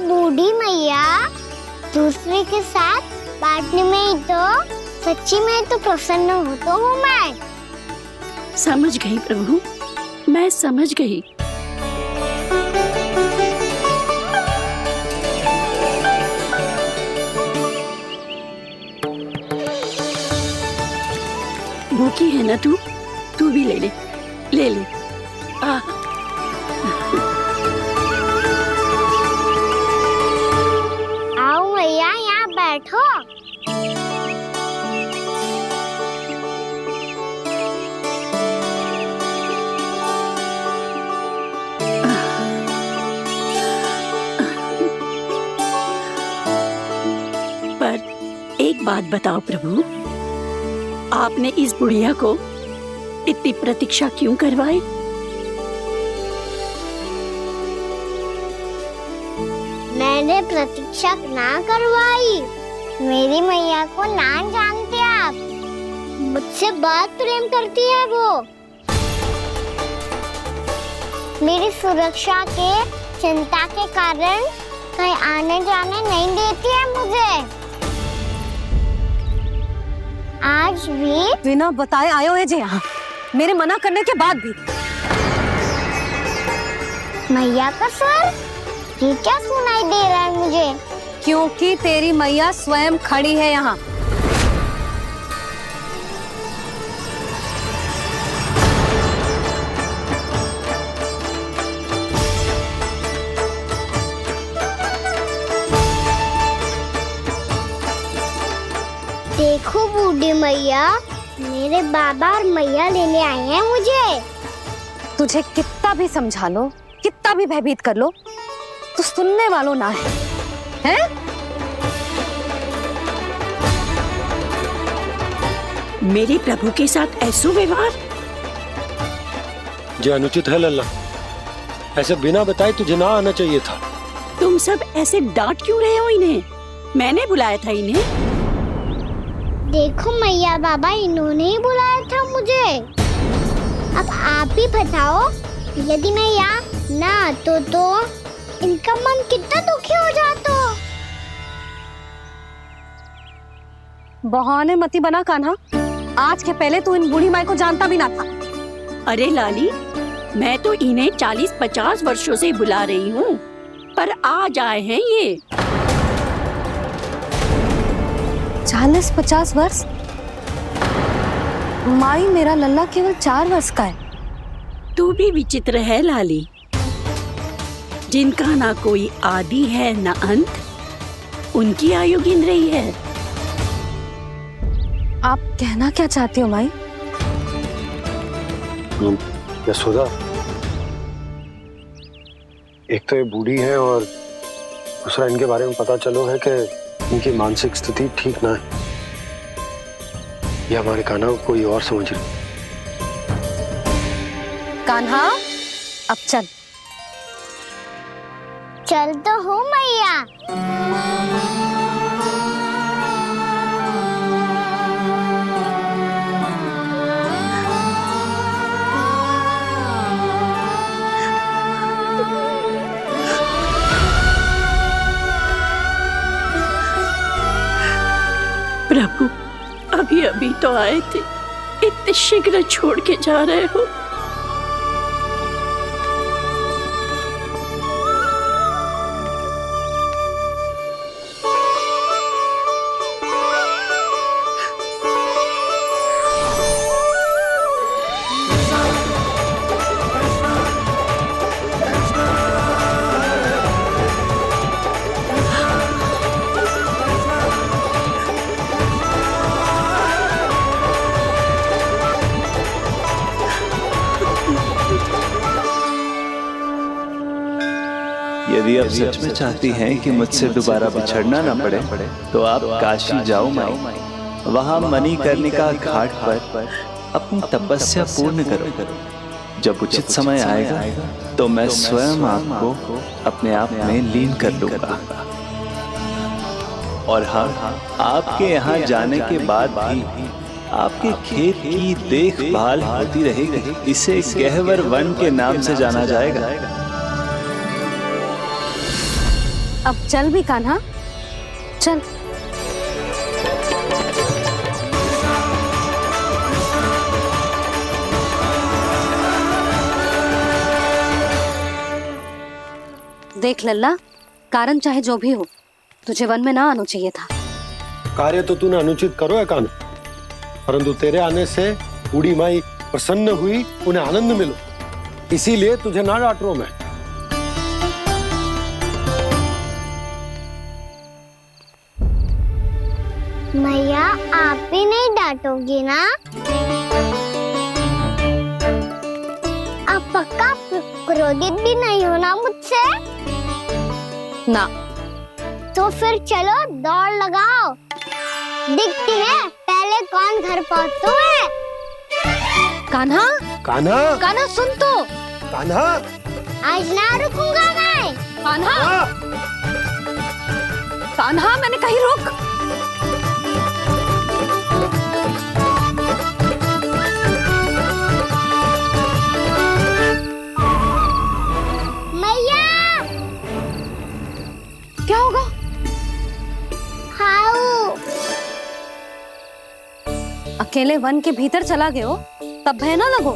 बूढ़ी मैया दूसरे के साथ बांटने में ही तो सच्ची में तो प्रसन्न हो तो हूँ मैं। समझ गई प्रभु, मैं समझ गई। भूखी है ना तू भी ले ले, ले ले। आओ मैया, यहाँ बैठो। पर एक बात बताओ प्रभु, आपने इस बुढ़िया को इतनी प्रतीक्षा क्यों करवाई? मैंने प्रतीक्षा ना करवाई। मेरी मैया को ना जानते आप, मुझसे बहुत प्रेम करती है वो। मेरी सुरक्षा के चिंता के कारण कहीं आने जाने नहीं देती है मुझे। आज भी बिना बताए आए हुए जे यहाँ, मेरे मना करने के बाद भी। मैया का स्वर, ये क्या सुनाई दे रहा है मुझे? क्योंकि तेरी मैया स्वयं खड़ी है यहाँ। देखो बूढ़ी मैया, मेरे बाबा और मैया लेने आए हैं मुझे। तुझे कितना भी समझा लो, कितना भी भयभीत कर लो, तो सुनने वालों ना है, हैं? मेरे प्रभु के साथ ऐसा व्यवहार जो अनुचित है लल्ला। ऐसे बिना बताए तुझे ना आना चाहिए था। तुम सब ऐसे डांट क्यों रहे हो इन्हें? मैंने बुलाया था इन्हें। देखो मैया बाबा, इन्होंने ही बुलाया था मुझे। अब आप ही बताओ, यदि मैं यहाँ ना आतो तो इनका मन कितना दुखी हो जाता। बहाने मती बना कान्हा, आज के पहले तू इन बूढ़ी माई को जानता भी ना था। अरे लाली, मैं तो इन्हें 40-50 वर्षों से बुला रही हूँ, पर आज आए हैं ये। 40-50 वर्ष? माई, मेरा लल्ला केवल 4 वर्ष का है। तू भी विचित्र है लाली, जिनका ना कोई आदि है ना अंत, उनकी आयु गिन रही है। आप कहना क्या चाहती हो माई? यशोदा, एक तो ये बूढ़ी है और दूसरा इनके बारे में पता चलो है कि इनकी मानसिक स्थिति ठीक ना है। ये हमारे कान्हा को कोई और समझ रही। कान्हा, अब चल। चल तो हूँ मैया। प्रभु, अभी अभी तो आए थे, इतने शीघ्र छोड़ के जा रहे हो? यदि आप सच में चाहती हैं कि मुझसे दोबारा बिछड़ना ना पड़े तो आप काशी जाओ माई। वहां मणिकर्णिका घाट पर अपनी तपस्या पूर्ण करो। जब उचित समय आएगा तो मैं स्वयं आपको अपने आप में लीन कर लूंगा। और हाँ, आपके यहाँ जाने के बाद भी आपके खेत की देखभाल होती रहेगी। इसे गहवर वन के नाम से जाना जाएगा। अब चल भी कान्हा, चल। देख लल्ला, कारण चाहे जो भी हो, तुझे वन में ना आना चाहिए था। कार्य तो तूने अनुचित करो है कान्हा, परंतु तेरे आने से बूढ़ी माई प्रसन्न हुई, उन्हें आनंद मिलो, इसीलिए तुझे ना डांट रहा हूं मैं। मैया आप भी नहीं डांटोगी ना? आप पक्का क्रोधित भी नहीं हो ना मुझसे? ना। तो फिर चलो दौड़ लगाओ, दिखती है पहले कौन घर पहुंचता है। कान्हा, कान्हा, कान्हा सुन तो। कान्हा, आज ना रुकूंगा मैं। कान्हा, कान्हा मैंने कहीं रुक। मैया, क्या होगा? हाउ अकेले वन के भीतर चला गए हो तब भय ना लगो।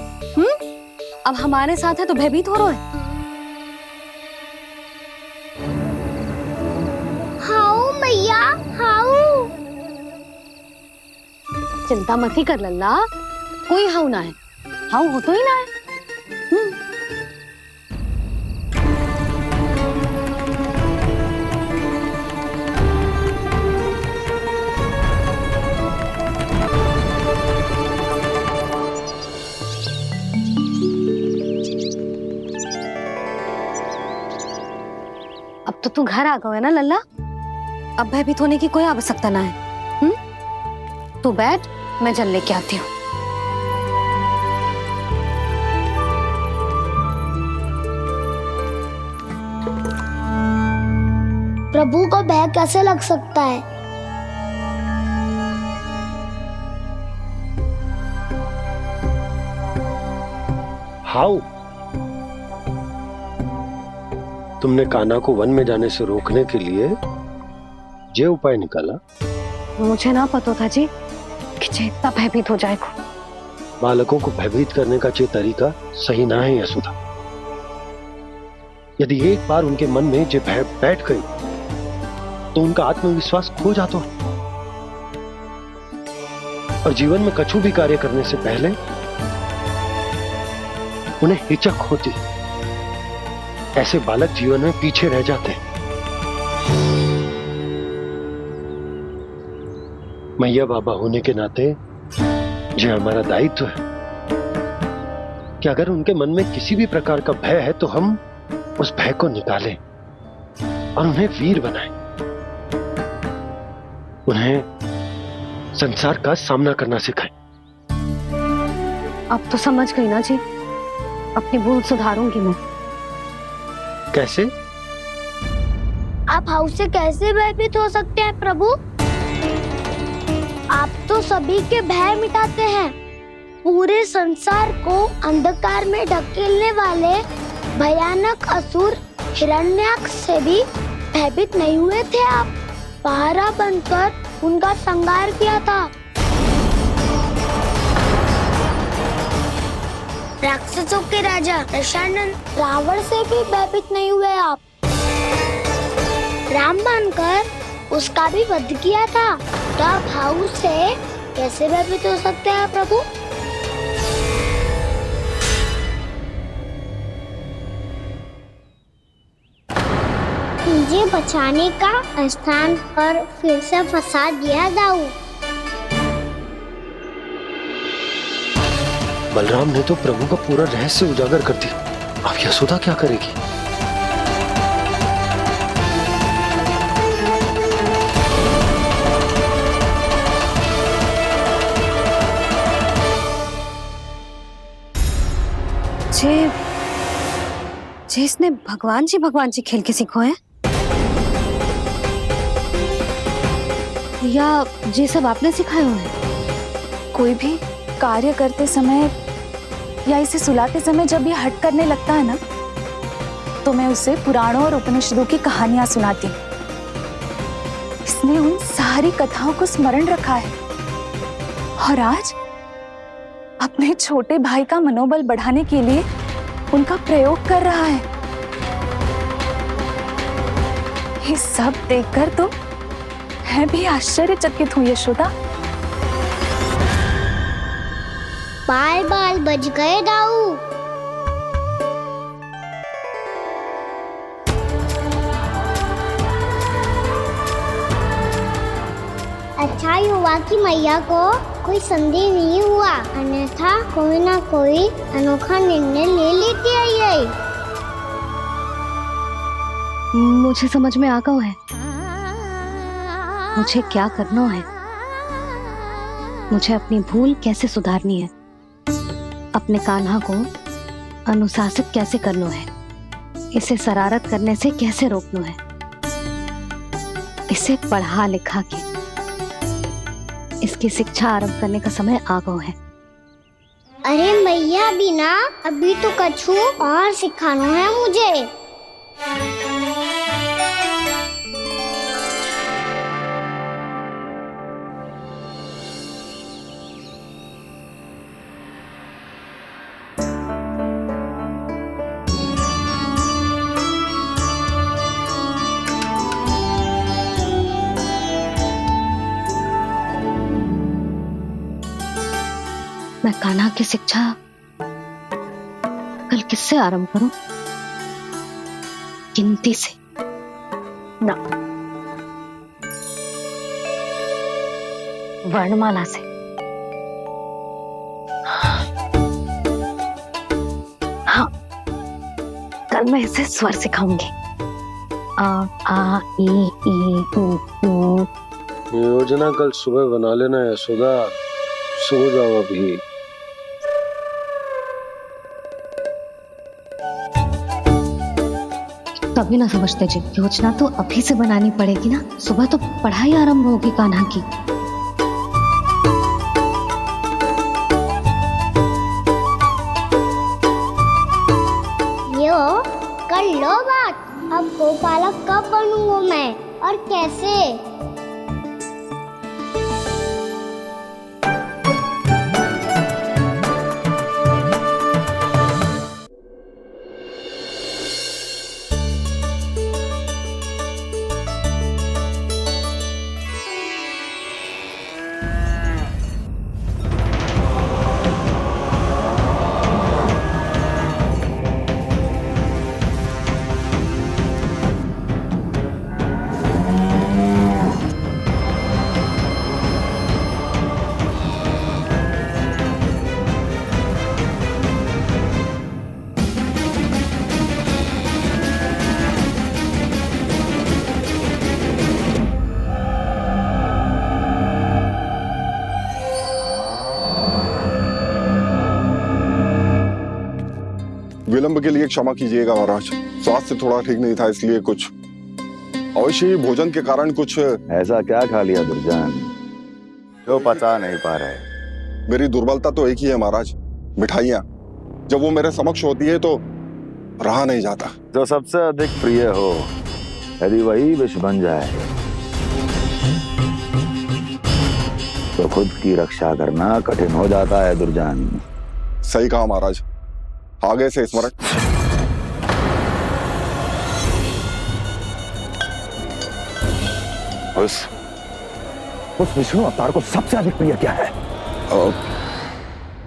अब हमारे साथ है तो भयभीत हो रहे हो। हाउ मैया, हाउ। चिंता मत ही कर लल्ला, कोई हाउ ना है, हाउ हो तो ही ना है। अब तो तू घर आ गया है ना लल्ला, अब भयभीत होने की कोई आवश्यकता ना है। तू बैठ, मैं जल लेके आती हूँ। प्रभु को भय कैसे लग सकता है? हाउ? तुमने कान्हा को वन में जाने से रोकने के लिए ये उपाय निकाला? मुझे ना पता था जी कि जे इतना भयभीत हो जाएगा। बालकों को भयभीत करने का ये तरीका सही ना है यशोदा। यदि एक बार उनके मन में ये भय बैठ गई तो उनका आत्मविश्वास खो जाता है और जीवन में कछु भी कार्य करने से पहले उन्हें हिचक होती। ऐसे बालक जीवन में पीछे रह जाते हैं। मैया बाबा होने के नाते यह हमारा दायित्व है कि अगर उनके मन में किसी भी प्रकार का भय है तो हम उस भय को निकालें और उन्हें वीर बनाएं, उन्हें संसार का सामना करना सिखाएं। अब तो समझ गई ना जी, अपनी भूल सुधारूंगी मैं। कैसे? आप हाउ से कैसे भयभीत हो सकते हैं प्रभु? आप तो सभी के भय मिटाते हैं। पूरे संसार को अंधकार में ढकेलने वाले भयानक असुर हिरण्याक्ष से भी भयभीत नहीं हुए थे आप। पहरा बनकर उनका संहार किया था। राक्षसों के राजा दशानन रावण से भी भयभीत नहीं हुए आप। राम बनकर उसका भी वध किया था। तो आप हाउ से कैसे भयभीत हो सकते हैं प्रभु? मुझे बचाने का स्थान पर फिर से फंसा दिया दाऊ। बलराम ने तो प्रभु का पूरा रहस्य उजागर कर दिया। अब यशोदा क्या करेगी? जे इसने भगवान जी खेल के सीखो है, या ये सब आपने सिखाए हुए हैं? कोई भी कार्य करते समय या इसे सुलाते समय जब ये हट करने लगता है ना, तो मैं उसे पुराणों और उपनिषदों की कहानियां सुनाती। इसने उन सारी कथाओं को स्मरण रखा है और आज अपने छोटे भाई का मनोबल बढ़ाने के लिए उनका प्रयोग कर रहा है। ये सब देखकर तो मैं भी आश्चर्यचकित हूँ यशोदा। बाल बाल बज गए दाऊ। अच्छा ही हुआ कि मैया को कोई संदेह नहीं हुआ, अन्यथा कोई ना कोई अनोखा निर्णय ले लेती है ये। मुझे समझ में आ गया है मुझे क्या करना है। मुझे अपनी भूल कैसे सुधारनी है, अपने कान्हा को अनुशासित कैसे करना है, इसे शरारत करने से कैसे रोकना है, इसे पढ़ा लिखा के इसकी शिक्षा आरंभ करने का समय आ गया है। अरे मैया बिना अभी तो कछु और सिखाना है मुझे। मैं कान्हा की शिक्षा कल किससे आरंभ करूं? गिनती से ना, वर्णमाला से। हाँ, कल मैं इसे स्वर सिखाऊंगी। आ आ ई ई उ ऊ। योजना कल सुबह बना लेना यशोदा, सो जाओ अभी। तभी ना समझते जी, योजना तो अभी से बनानी पड़ेगी ना। सुबह तो पढ़ाई आरंभ होगी कान्हा की। यो कर लो बात। अब गोपालक कब बनूंगा मैं और कैसे? विलंब के लिए क्षमा कीजिएगा महाराज, स्वास्थ्य थोड़ा ठीक नहीं था इसलिए कुछ अवश्य ही भोजन के कारण कुछ। ऐसा क्या खा लिया दुर्जन जो पचा नहीं पा रहे? मेरी दुर्बलता तो एक ही है महाराज, मिठाइयाँ। जब वो मेरे समक्ष होती है तो रहा नहीं जाता। जो सबसे अधिक प्रिय हो, यदि वही विष बन जाए तो खुद की रक्षा करना कठिन हो जाता है दुर्जन। सही कहा महाराज, आगे से स्मरण। उस विष्णु अवतार को सबसे अधिक प्रिय क्या है?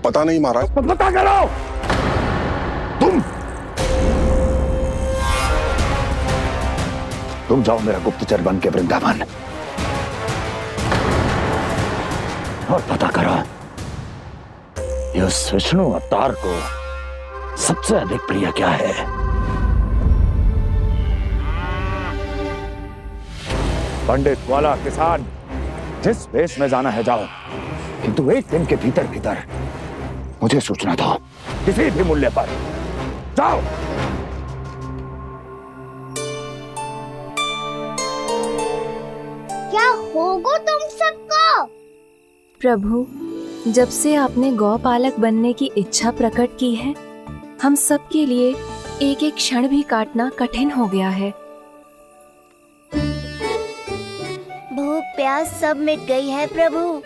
पता नहीं महाराज। पता करो। तुम जाओ मेरा गुप्तचर बन के वृंदावन और पता करो इस विष्णु अवतार को सबसे अधिक प्रिय क्या है। पंडित वाला किसान जिस वेश में जाना है जाओ, किंतु एक दिन के भीतर भीतर मुझे सूचना दो, किसी भी मूल्य पर। जाओ। क्या होगा तुम सबको? प्रभु, जब से आपने गौपालक बनने की इच्छा प्रकट की है, हम सब के लिए एक एक क्षण भी काटना कठिन हो गया है। भूख प्यास सब मिट गई है प्रभु।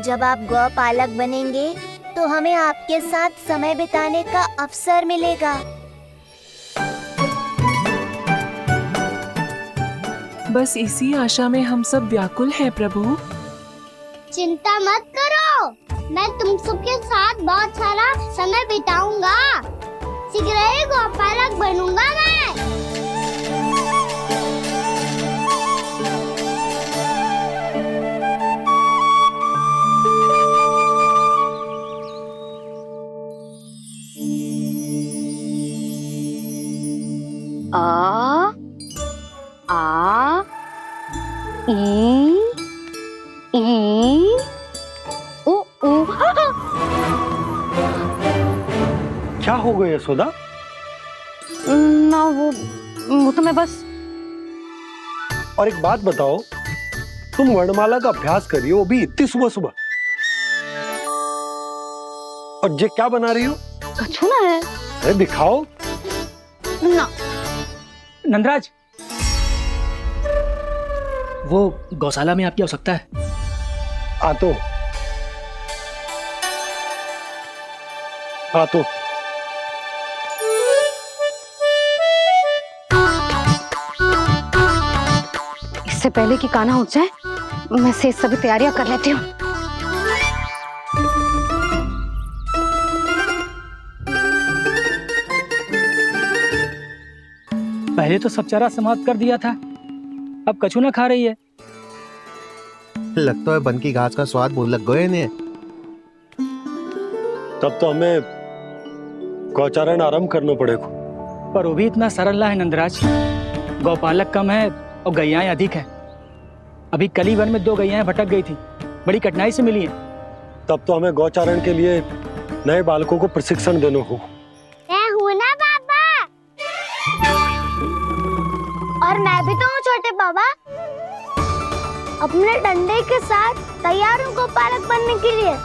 जब आप गौपालक बनेंगे तो हमें आपके साथ समय बिताने का अवसर मिलेगा। बस इसी आशा में हम सब व्याकुल हैं प्रभु। चिंता मत करो, मैं तुम सबके साथ बहुत सारा समय बिताऊंगा। शीघ्र ही गौपालक बनूंगा मैं। आ आ ई उ उ। क्या हो गया यशोदा? ना वो तो मैं बस। और एक बात बताओ, तुम वर्णमाला का अभ्यास कर रही हो, वो भी इतनी सुबह सुबह, और ये क्या बना रही हो? कछुआ है। अरे दिखाओ ना। नंदराज, वो गौशाला में आपकी आवश्यकता है। आ तो इससे पहले कि कान्हा उठ जाए, मैं से सभी तैयारियां कर लेती हूँ। पहले तो सब चारा समाप्त कर दिया था, अब कछुआ खा रही है। लगता है बन की घास का स्वाद भूल लग गए ने। तब तो हमें गौचारण आरंभ करना पड़ेगा। पर वो भी इतना सरल ना है नंदराज। गौपालक कम है और गैयाएं अधिक है। अभी कली वन में 2 गैयाएं भटक गई थी, बड़ी कठिनाई से मिली है। तब तो हमें गौचारण के लिए नए बालकों को प्रशिक्षण देना होगा। मैं हूँ ना बाबा, और मैं भी तो हूँ छोटे बाबा। अपने डंडे के साथ तैयार हूँ गौपालक बनने के लिए।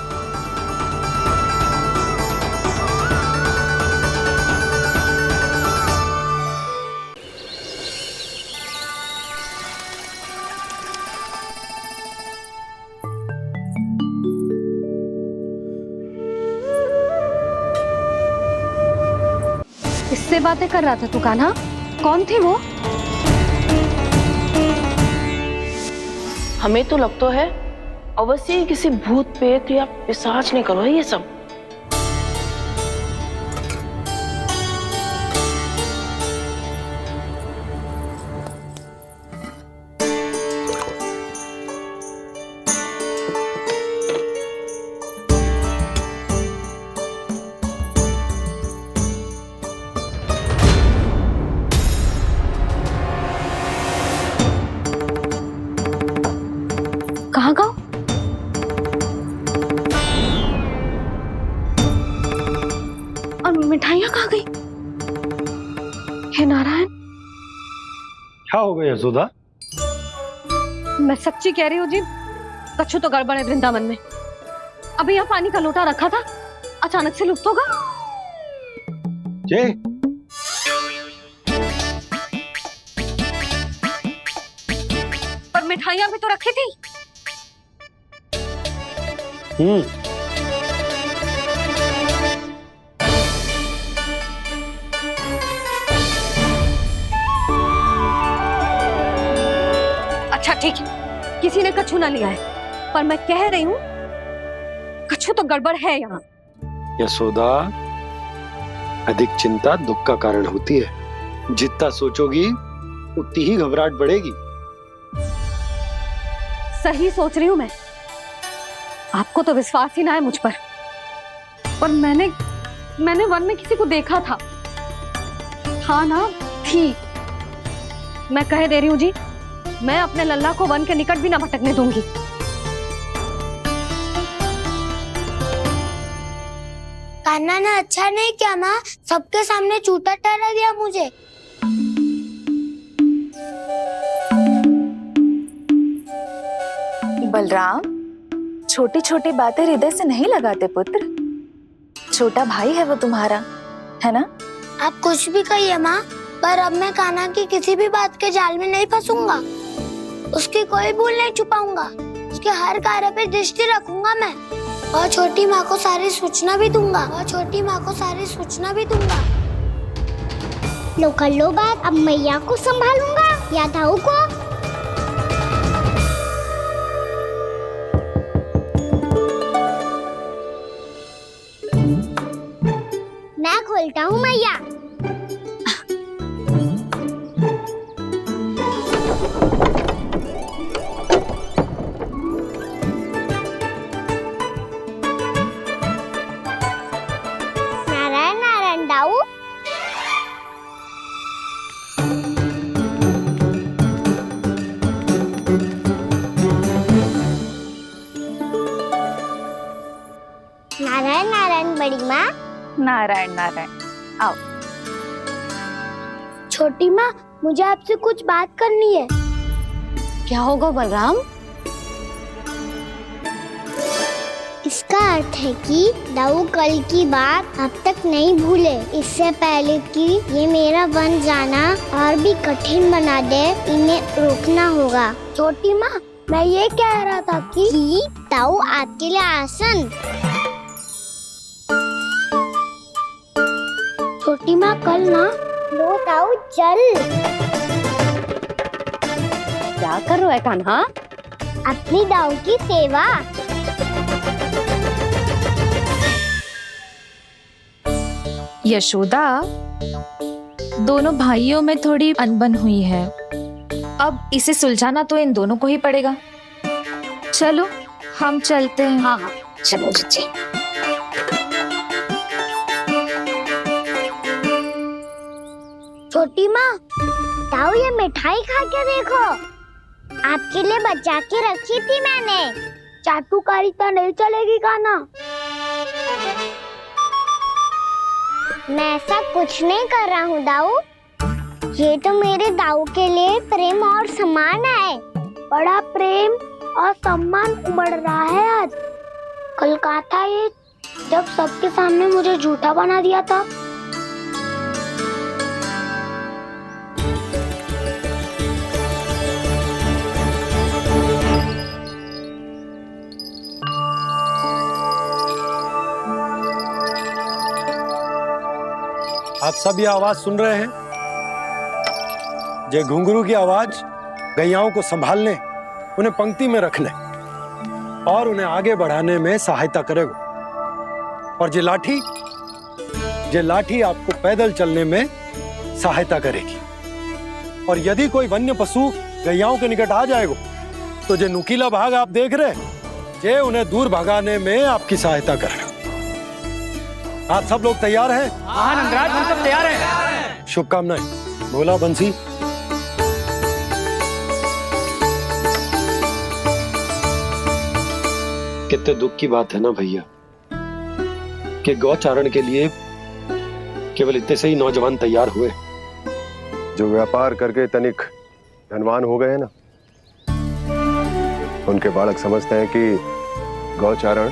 इससे बातें कर रहा था तू कान्हा? कौन थी वो? हमें तो लगता है अवश्य ही किसी भूत प्रेत या पिशाच ने करो है ये सब। कहाँ गाँव? और मिठाइयाँ कहाँ गई? हे नारायण, क्या हो गया यशोदा? मैं सच्ची कह रही हूँ जी, कछु तो गड़बड़ है वृंदावन में। अभी यहाँ पानी का लोटा रखा था, अचानक से लुप्त होगा। जे पर मिठाइयाँ भी तो रखी थी। अच्छा ठीक है, किसी ने कछु ना लिया है, पर मैं कह रही हूँ कछु तो गड़बड़ है यहाँ। यशोदा, अधिक चिंता दुख का कारण होती है। जितना सोचोगी उतनी ही घबराहट बढ़ेगी। सही सोच रही हूँ मैं। आपको तो विश्वास ही ना है मुझ पर मैंने वन में किसी को देखा था। हाँ ना, थी। मैं कह दे रही हूँ जी, मैं अपने लल्ला को वन के निकट भी ना भटकने दूंगी। कान्हा ने अच्छा नहीं किया माँ, सबके सामने झूठा ठहरा दिया मुझे। बलराम, छोटी छोटी बातें हृदय से नहीं लगाते पुत्र। छोटा भाई है वो तुम्हारा, है ना? आप कुछ भी कहिए माँ, पर अब मैं कान्हा की किसी भी बात के जाल में नहीं फंसूंगा। उसकी कोई भूल नहीं छुपाऊंगा। उसके हर कार्य पे दृष्टि रखूंगा मैं, और छोटी माँ को सारी सूचना भी दूंगा। लो कर लो बात। अब मैया को संभालूंगा या दाऊ को। मैं खोलता हूँ मैया। नारायण नारायण दाऊ। नारायण नारायण बड़ी माँ। नारायण नारायण, आओ। छोटी माँ, मुझे आपसे कुछ बात करनी है। क्या होगा बलराम? इसका अर्थ है कि दाऊ कल की बात अब तक नहीं भूले। इससे पहले कि ये मेरा बन जाना और भी कठिन बना दे, इन्हें रोकना होगा। छोटी माँ, मैं ये कह रहा था कि दाऊ आपके लिए आसन। छोटी माँ, कल ना लो दाऊ चल। क्या कर रहा है कान्हा? अपनी दाऊ की सेवा। यशोदा, दोनों भाइयों में थोड़ी अनबन हुई है। अब इसे सुलझाना तो इन दोनों को ही पड़ेगा। चलो हम चलते हैं। हाँ हाँ, चलो जी। छोटी माँ, दाऊ ये मिठाई खा के देखो। आपके लिए बचा के रखी थी मैंने। चाटुकारिता नहीं चलेगी कान्हा। मैं ऐसा कुछ नहीं कर रहा हूँ दाऊ। ये तो मेरे दाऊ के लिए प्रेम और सम्मान है। बड़ा प्रेम और सम्मान उमड़ रहा है आज। कल कहा था ये, जब सबके सामने मुझे झूठा बना दिया था। आप सब ये आवाज सुन रहे हैं? ये घुंघरू की आवाज गैयाओं को संभालने, उन्हें पंक्ति में रखने और उन्हें आगे बढ़ाने में सहायता करेगा। और ये लाठी आपको पैदल चलने में सहायता करेगी। और यदि कोई वन्य पशु गैयाओं के निकट आ जाएगा तो ये नुकीला भाग आप देख रहे हैं, ये उन्हें दूर भगाने में आपकी सहायता करेगा। आप सब लोग तैयार हैं? हाँ नंदराज, हम सब तैयार हैं। शुभकामनाएं। बोला बंसी। कितने दुख की बात है ना भैया कि गौचारण के लिए केवल इतने से ही नौजवान तैयार हुए जो व्यापार करके तनिक धनवान हो गए ना, उनके बालक समझते हैं कि गौचारण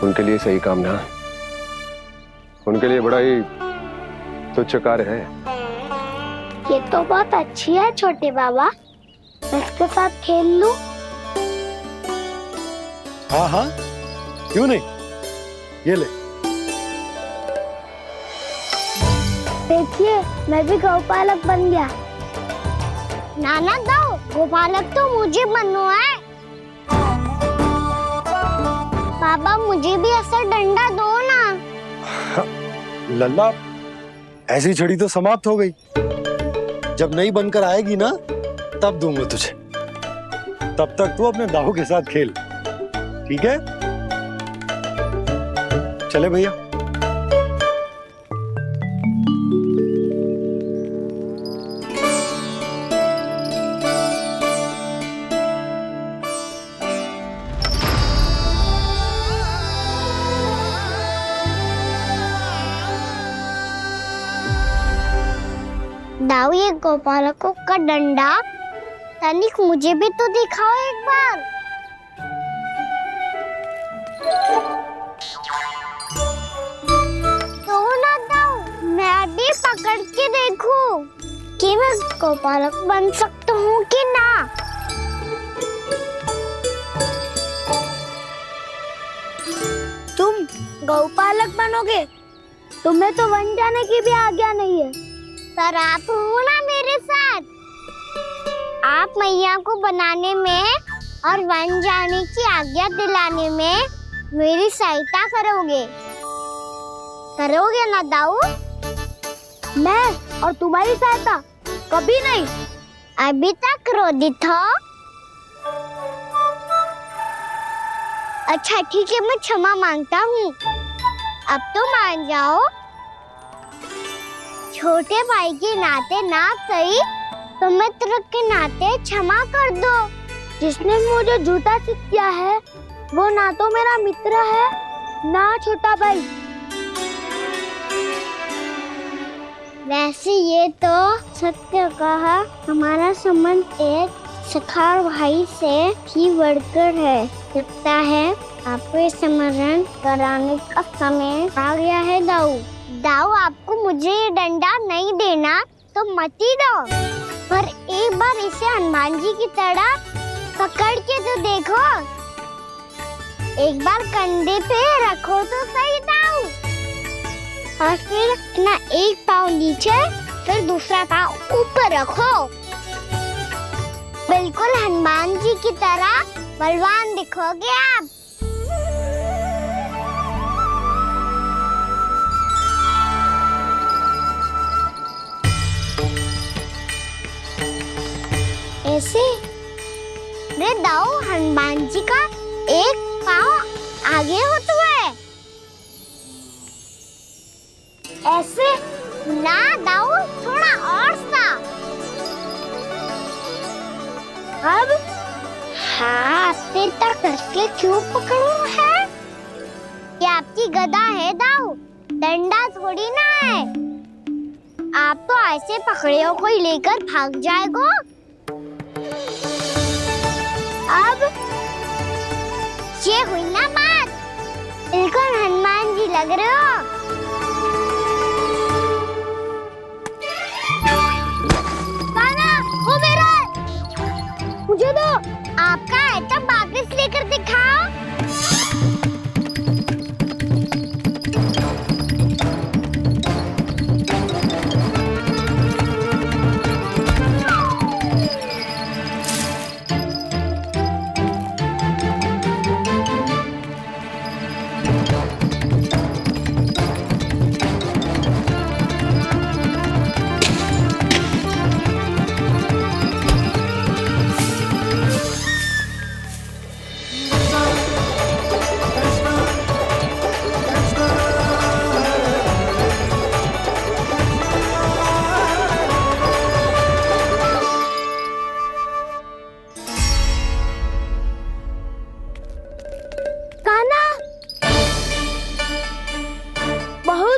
उनके लिए सही काम ना है। उनके लिए बड़ा ही तुच्छ कार्य है। ये तो बहुत अच्छी है छोटे बाबा, मैं इसके साथ खेल लूं? हाँ हाँ, क्यों नहीं। ये ले। देखिए, मैं भी गौपालक बन गया। नाना दाऊ, गौपालक तो मुझे बनना है। बाबा मुझे भी ऐसा डंडा दो ना। लल्ला, ऐसी छड़ी तो समाप्त हो गई। जब नई बनकर आएगी ना, तब दूंगा तुझे। तब तक तू अपने दाऊ के साथ खेल, ठीक है? चले भैया। दाऊ, ये गोपालकों का डंडा तनिक मुझे भी तो दिखाओ एक बार। तो ना दाऊ। मैं भी पकड़ के देखूं कि मैं गौपालक बन सकता हूँ कि ना। तुम गौपालक बनोगे? तुम्हें तो वन जाने की भी आज्ञा नहीं है। पर आप हो ना मेरे साथ। आप मैया को बनाने में और वन जाने की आज्ञा दिलाने में मेरी सहायता करोगे ना दाऊ? मैं और तुम्हारी सहायता कभी नहीं। अभी तक क्रोधित हो? अच्छा ठीक है, मैं क्षमा मांगता हूँ। अब तो मान जाओ। छोटे भाई के नाते ना सही तो मित्र के नाते क्षमा कर दो। जिसने मुझे झूठा सिखाया है वो ना तो मेरा मित्र है ना छोटा भाई। वैसे ये तो सत्य कहा, हमारा संबंध एक सखा भाई से भी बढ़कर है। लगता है आपको स्मरण कराने का समय आ गया है दाऊ। दाऊ आपको मुझे ये डंडा नहीं देना तो मत ही दो, पर एक बार इसे हनुमान जी की तरह पकड़ के तो देखो। एक बार कंधे पे रखो तो सही दाऊ, और फिर अपना एक पाँव नीचे फिर दूसरा पाँव ऊपर रखो। बिल्कुल हनुमान जी की तरह बलवान दिखोगे आप। ऐसे रे दाऊ, हनुमान जी का एक पाँव आगे होता है। ऐसे ना दाऊ, थोड़ा और सा। अब हाथ तक कसके क्यों पकड़ू है? ये आपकी गदा है दाऊ, डंडा थोड़ी ना है। आप तो ऐसे पकड़े हो कोई लेकर भाग जाएगा। अब ये हुई ना बात, बिल्कुल हनुमान जी लग रहे हो। कान्हा, वो मेरा है। मुझे दो। आपका आइटम वापस लेकर दिखाओ।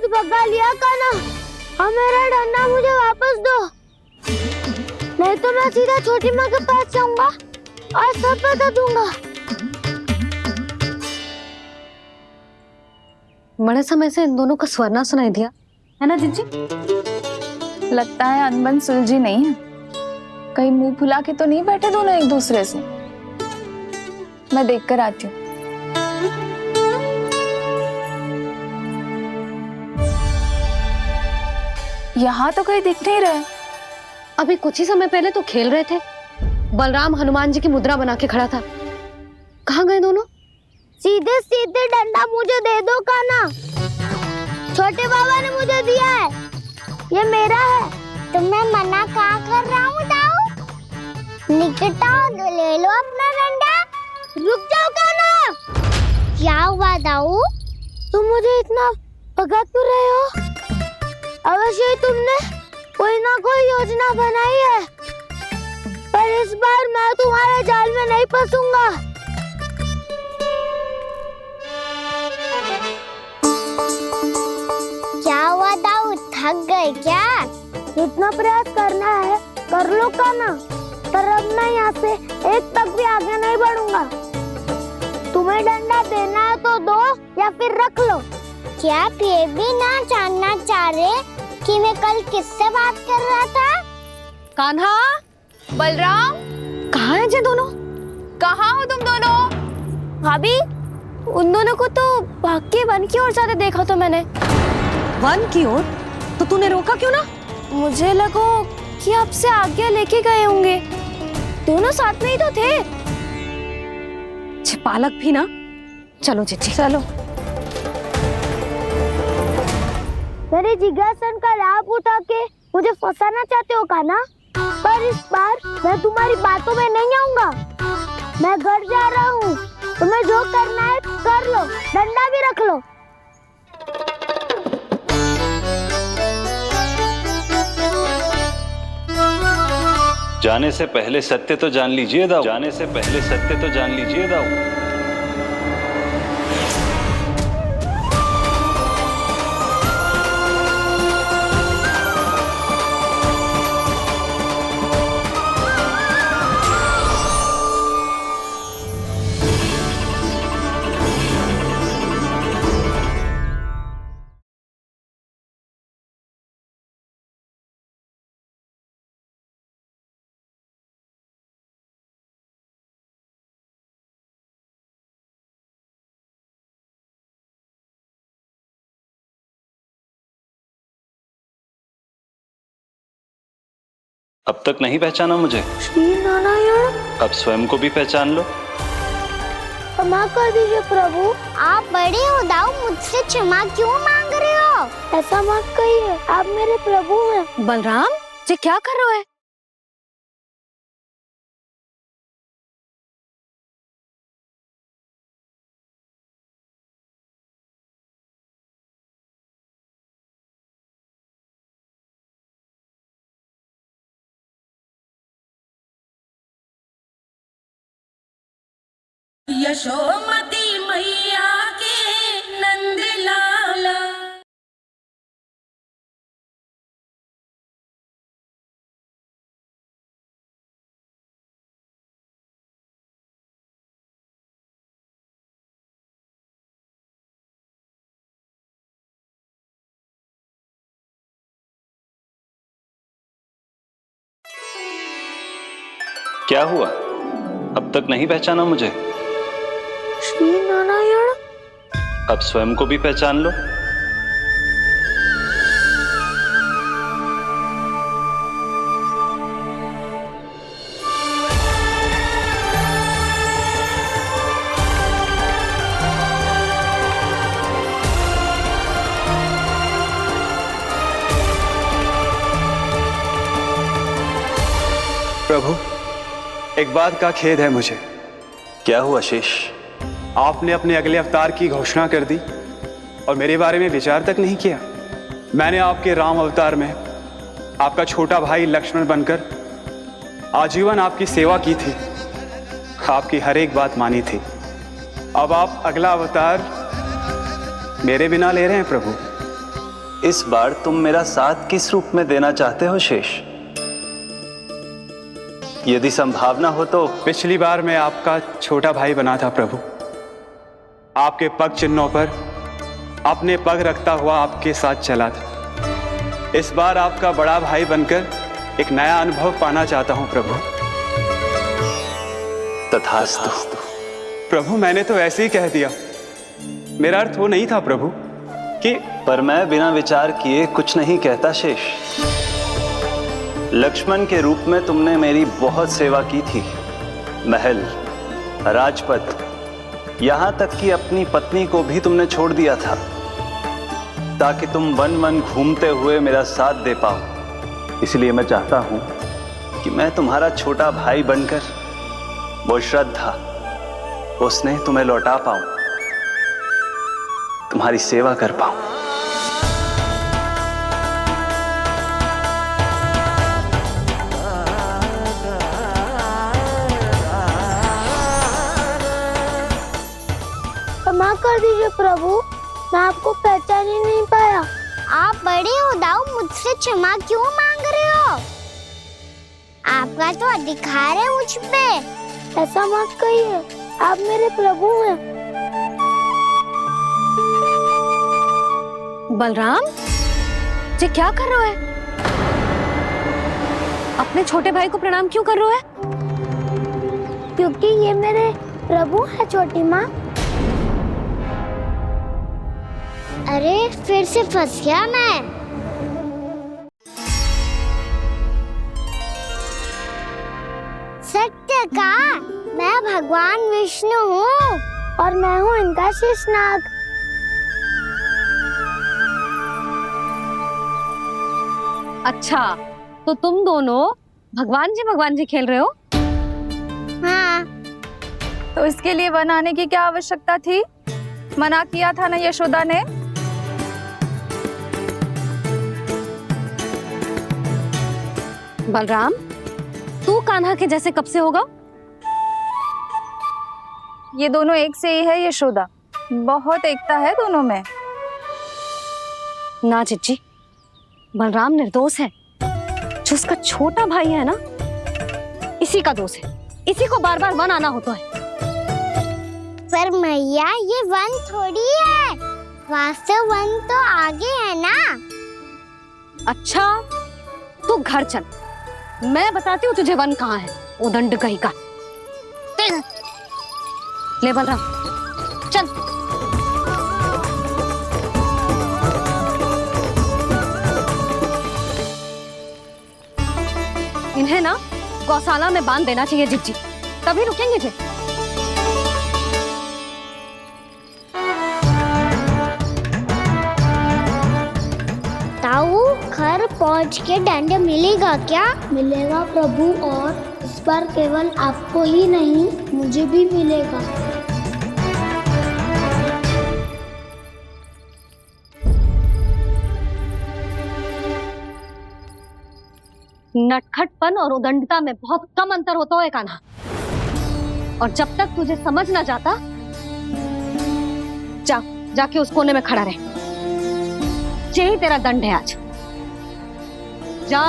भगा लिया कान्हा, अब मेरा डंडा मुझे वापस दो, नहीं तो मैं सीधा छोटी माँ के पास जाऊंगा और सब बता दूंगा। बड़े समय से इन दोनों का स्वर ना सुनाई दिया, है ना जीजी? लगता है अनबन सुलझी नहीं है। कहीं मुंह फुला के तो नहीं बैठे दोनों एक दूसरे से। मैं देखकर आती हूँ। यहाँ तो कहीं दिख नहीं रहे। अभी कुछ ही समय पहले तो खेल रहे थे। बलराम हनुमान जी की मुद्रा बना के खड़ा था। कहाँ गए दोनों? सीधे सीधे डंडा मुझे दे दो कान्हा, छोटे बाबा ने मुझे दिया है, ये मेरा है। तुम्हें मना कहाँ कर रहा हूँ दाऊ? निकट आओ, ले लो अपना डंडा। रुक जाओ कान्हा। क्या हुआ दाऊ? तुम मुझे इतना भगा क्यों रहे हो? अवश्य ही तुमने कोई ना कोई योजना बनाई है, पर इस बार मैं तुम्हारे जाल में नहीं फंसूंगा। क्या हुआ दाऊ, थक गए क्या? इतना प्रयास करना है कर लो कान्हा, पर अब मैं यहाँ से एक तक भी आगे नहीं बढ़ूंगा। तुम्हें डंडा देना है तो दो या फिर रख लो। क्या आप ये भी ना जानना चाह रहे कि मैं कल किससे बात कर रहा था? कान्हा, बलराम, कहाँ है ये दोनों? कहाँ हो तुम दोनों? भाभी, उन दोनों को तो भाग के वन की ओर जाते देखा तो मैंने। वन की ओर? तो तूने रोका क्यों ना? मुझे लगा कि आपसे आज्ञा लेके गए होंगे। दोनों साथ में ही तो थे। पालक भी ना। चलो जीजी, चलो। मेरे जिज्ञासन का लाभ उठा के मुझे फंसाना चाहते हो कान्हा? पर इस बार मैं तुम्हारी बातों में नहीं आऊंगा। मैं घर जा रहा हूँ। तुम्हें जो करना है कर लो, डंडा भी रख लो। जाने से पहले सत्य तो जान लीजिए दाऊ। जाने से पहले सत्य तो जान लीजिए दाऊ। अब तक नहीं पहचाना मुझे? श्री नारायण। अब स्वयं को भी पहचान लो। क्षमा कर दीजिए प्रभु। आप बड़े हो दाऊ, मुझसे क्षमा क्यों मांग रहे हो? ऐसा मत कहिए, आप मेरे प्रभु हैं। बलराम, ये क्या कर रहे हो? यशोमती मैया के नंद लाला। क्या हुआ? अब तक नहीं पहचाना मुझे? श्री नारायण। अब स्वयं को भी पहचान लो। प्रभु, एक बात का खेद है मुझे। क्या हुआ शेष? आपने अपने अगले अवतार की घोषणा कर दी और मेरे बारे में विचार तक नहीं किया। मैंने आपके राम अवतार में आपका छोटा भाई लक्ष्मण बनकर आजीवन आपकी सेवा की थी, आपकी हर एक बात मानी थी। अब आप अगला अवतार मेरे बिना ले रहे हैं प्रभु। इस बार तुम मेरा साथ किस रूप में देना चाहते हो शेष? यदि संभावना हो तो। पिछली बार मैं आपका छोटा भाई बना था प्रभु, आपके पग चिन्हों पर अपने पग रखता हुआ आपके साथ चला था। इस बार आपका बड़ा भाई बनकर एक नया अनुभव पाना चाहता हूं प्रभु। तथास्तु। प्रभु, मैंने तो ऐसे ही कह दिया, मेरा अर्थ वो नहीं था प्रभु कि। पर मैं बिना विचार किए कुछ नहीं कहता शेष। लक्ष्मण के रूप में तुमने मेरी बहुत सेवा की थी। महल, राजपथ, यहां तक कि अपनी पत्नी को भी तुमने छोड़ दिया था ताकि तुम वन वन घूमते हुए मेरा साथ दे पाओ। इसलिए मैं चाहता हूं कि मैं तुम्हारा छोटा भाई बनकर वो श्रद्धा, वो स्नेह तुम्हें लौटा पाऊं, तुम्हारी सेवा कर पाऊं। क्षमा कर दीजिए प्रभु, मैं आपको पहचान ही नहीं पाया। आप बड़े हो दाऊ, मुझसे क्षमा क्यों मांग रहे हो? आपका तो अधिकार है मुझ पे। ऐसा मत कहिए, आप मेरे प्रभु हैं। बलराम, ये क्या कर रहे हो है? अपने छोटे भाई को प्रणाम क्यों कर रहे हो है? क्योंकि ये मेरे प्रभु है छोटी माँ। अरे फिर से फंस गया मैं। सत्य का मैं भगवान विष्णु हूँ और मैं हूँ इनका शेषनाग। अच्छा, तो तुम दोनों भगवान जी खेल रहे हो? हाँ। तो इसके लिए वन आने की क्या आवश्यकता थी? मना किया था ना यशोदा ने? बलराम, तू कान्हा के जैसे कब से होगा? ये दोनों एक से ही है यशोदा, बहुत एकता है दोनों में। ना चिच्ची, बलराम निर्दोष है। जो उसका छोटा भाई है ना, इसी का दोष है। इसी को बार बार वन आना होता है। पर मैया ये वन थोड़ी है, वास्तव वन तो आगे है ना। अच्छा, तू घर चल, मैं बताती हूँ तुझे वन कहाँ है। उदंड कहीं का। ले बलराम, चल। इन्हें ना गौशाला में बांध देना चाहिए जिज्जी, तभी रुकेंगे जे। ताऊ, घर पहुंच के दंड मिलेगा क्या? मिलेगा प्रभु, और इस बार केवल आपको ही नहीं मुझे भी मिलेगा। नटखटपन और उदंडता में बहुत कम अंतर होता है कान्हा, और जब तक तुझे समझ ना जाता, जाके उस कोने में खड़ा रहे। यही तेरा दंड है आज। जा।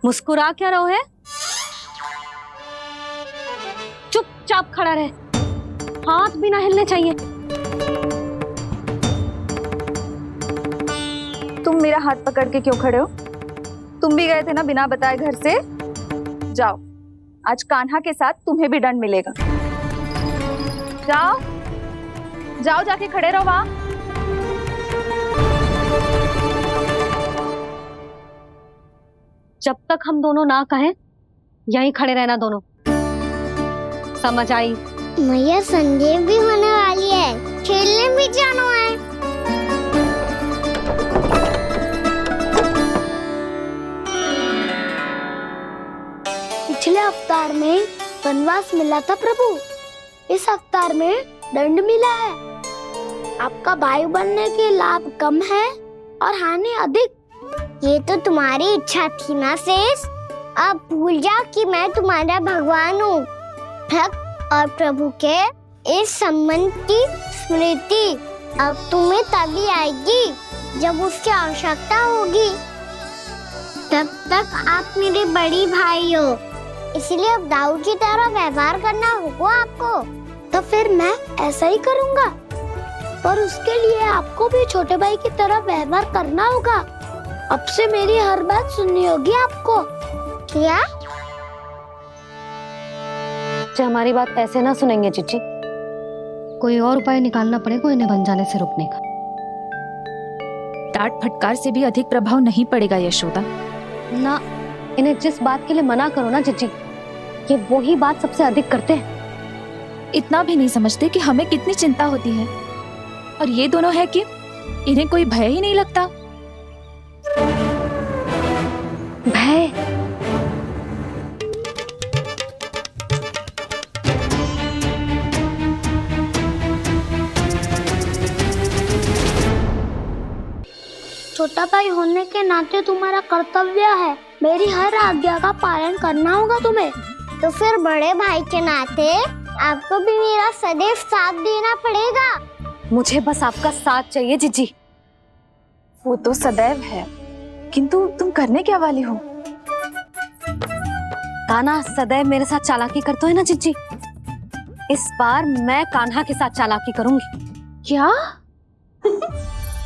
मुस्कुरा क्या रहो है? चुपचाप खड़ा रहे, हाथ भी ना हिलने चाहिए। तुम मेरा हाथ पकड़ के क्यों खड़े हो? तुम भी गए थे ना बिना बताए घर से। जाओ, आज कान्हा के साथ तुम्हें भी दंड मिलेगा। जाओ जाओ, जाके खड़े रहो वहां। जब तक हम दोनों ना कहें, यहीं खड़े रहना दोनों। समझ आई? मैया, संध्या भी होने वाली है, खेलने भी जाना है। पिछले अवतार में वनवास मिला था प्रभु, इस अवतार में दंड मिला है। आपका भाई बनने के लाभ कम है और हानि अधिक। ये तो तुम्हारी इच्छा थी ना शेष। अब भूल जा कि मैं तुम्हारा भगवान हूँ। भक्त और प्रभु के इस संबंध की स्मृति अब तुम्हें तभी आएगी जब उसकी आवश्यकता होगी। तब तक आप मेरे बड़ी भाई हो, इसलिए अब दाऊ की तरह व्यवहार करना होगा आपको। तो फिर मैं ऐसा ही करूँगा, पर उसके लिए आपको भी छोटे भाई की तरह व्यवहार करना होगा। अब से मेरी हर बात सुननी होगी आपको। क्या? जो हमारी बात ऐसे ना सुनेंगे चिच्ची, कोई और उपाय निकालना पड़ेगा इन्हें बन जाने से रोकने का। डांट फटकार से भी अधिक प्रभाव नहीं पड़ेगा यशोदा। ना, इन्हें जिस बात के लिए मना करो ना चिच्ची, ये वही बात सबसे अधिक करते हैं। इतना भी नहीं समझते कि हमें कितनी चिंता होती है, और ये दोनों है कि इन्हें कोई भय ही नहीं लगता। भय? छोटा भाई होने के नाते तुम्हारा कर्तव्य है, मेरी हर आज्ञा का पालन करना होगा तुम्हें। तो फिर बड़े भाई के नाते आपको भी मेरा सदैव साथ देना पड़ेगा। मुझे बस आपका साथ चाहिए जिज्जी। वो तो सदैव है, किंतु तुम करने क्या वाली हो? कान्हा सदैव मेरे साथ चालाकी करते है ना जिज्जी। इस बार मैं कान्हा के साथ चालाकी करूंगी। क्या?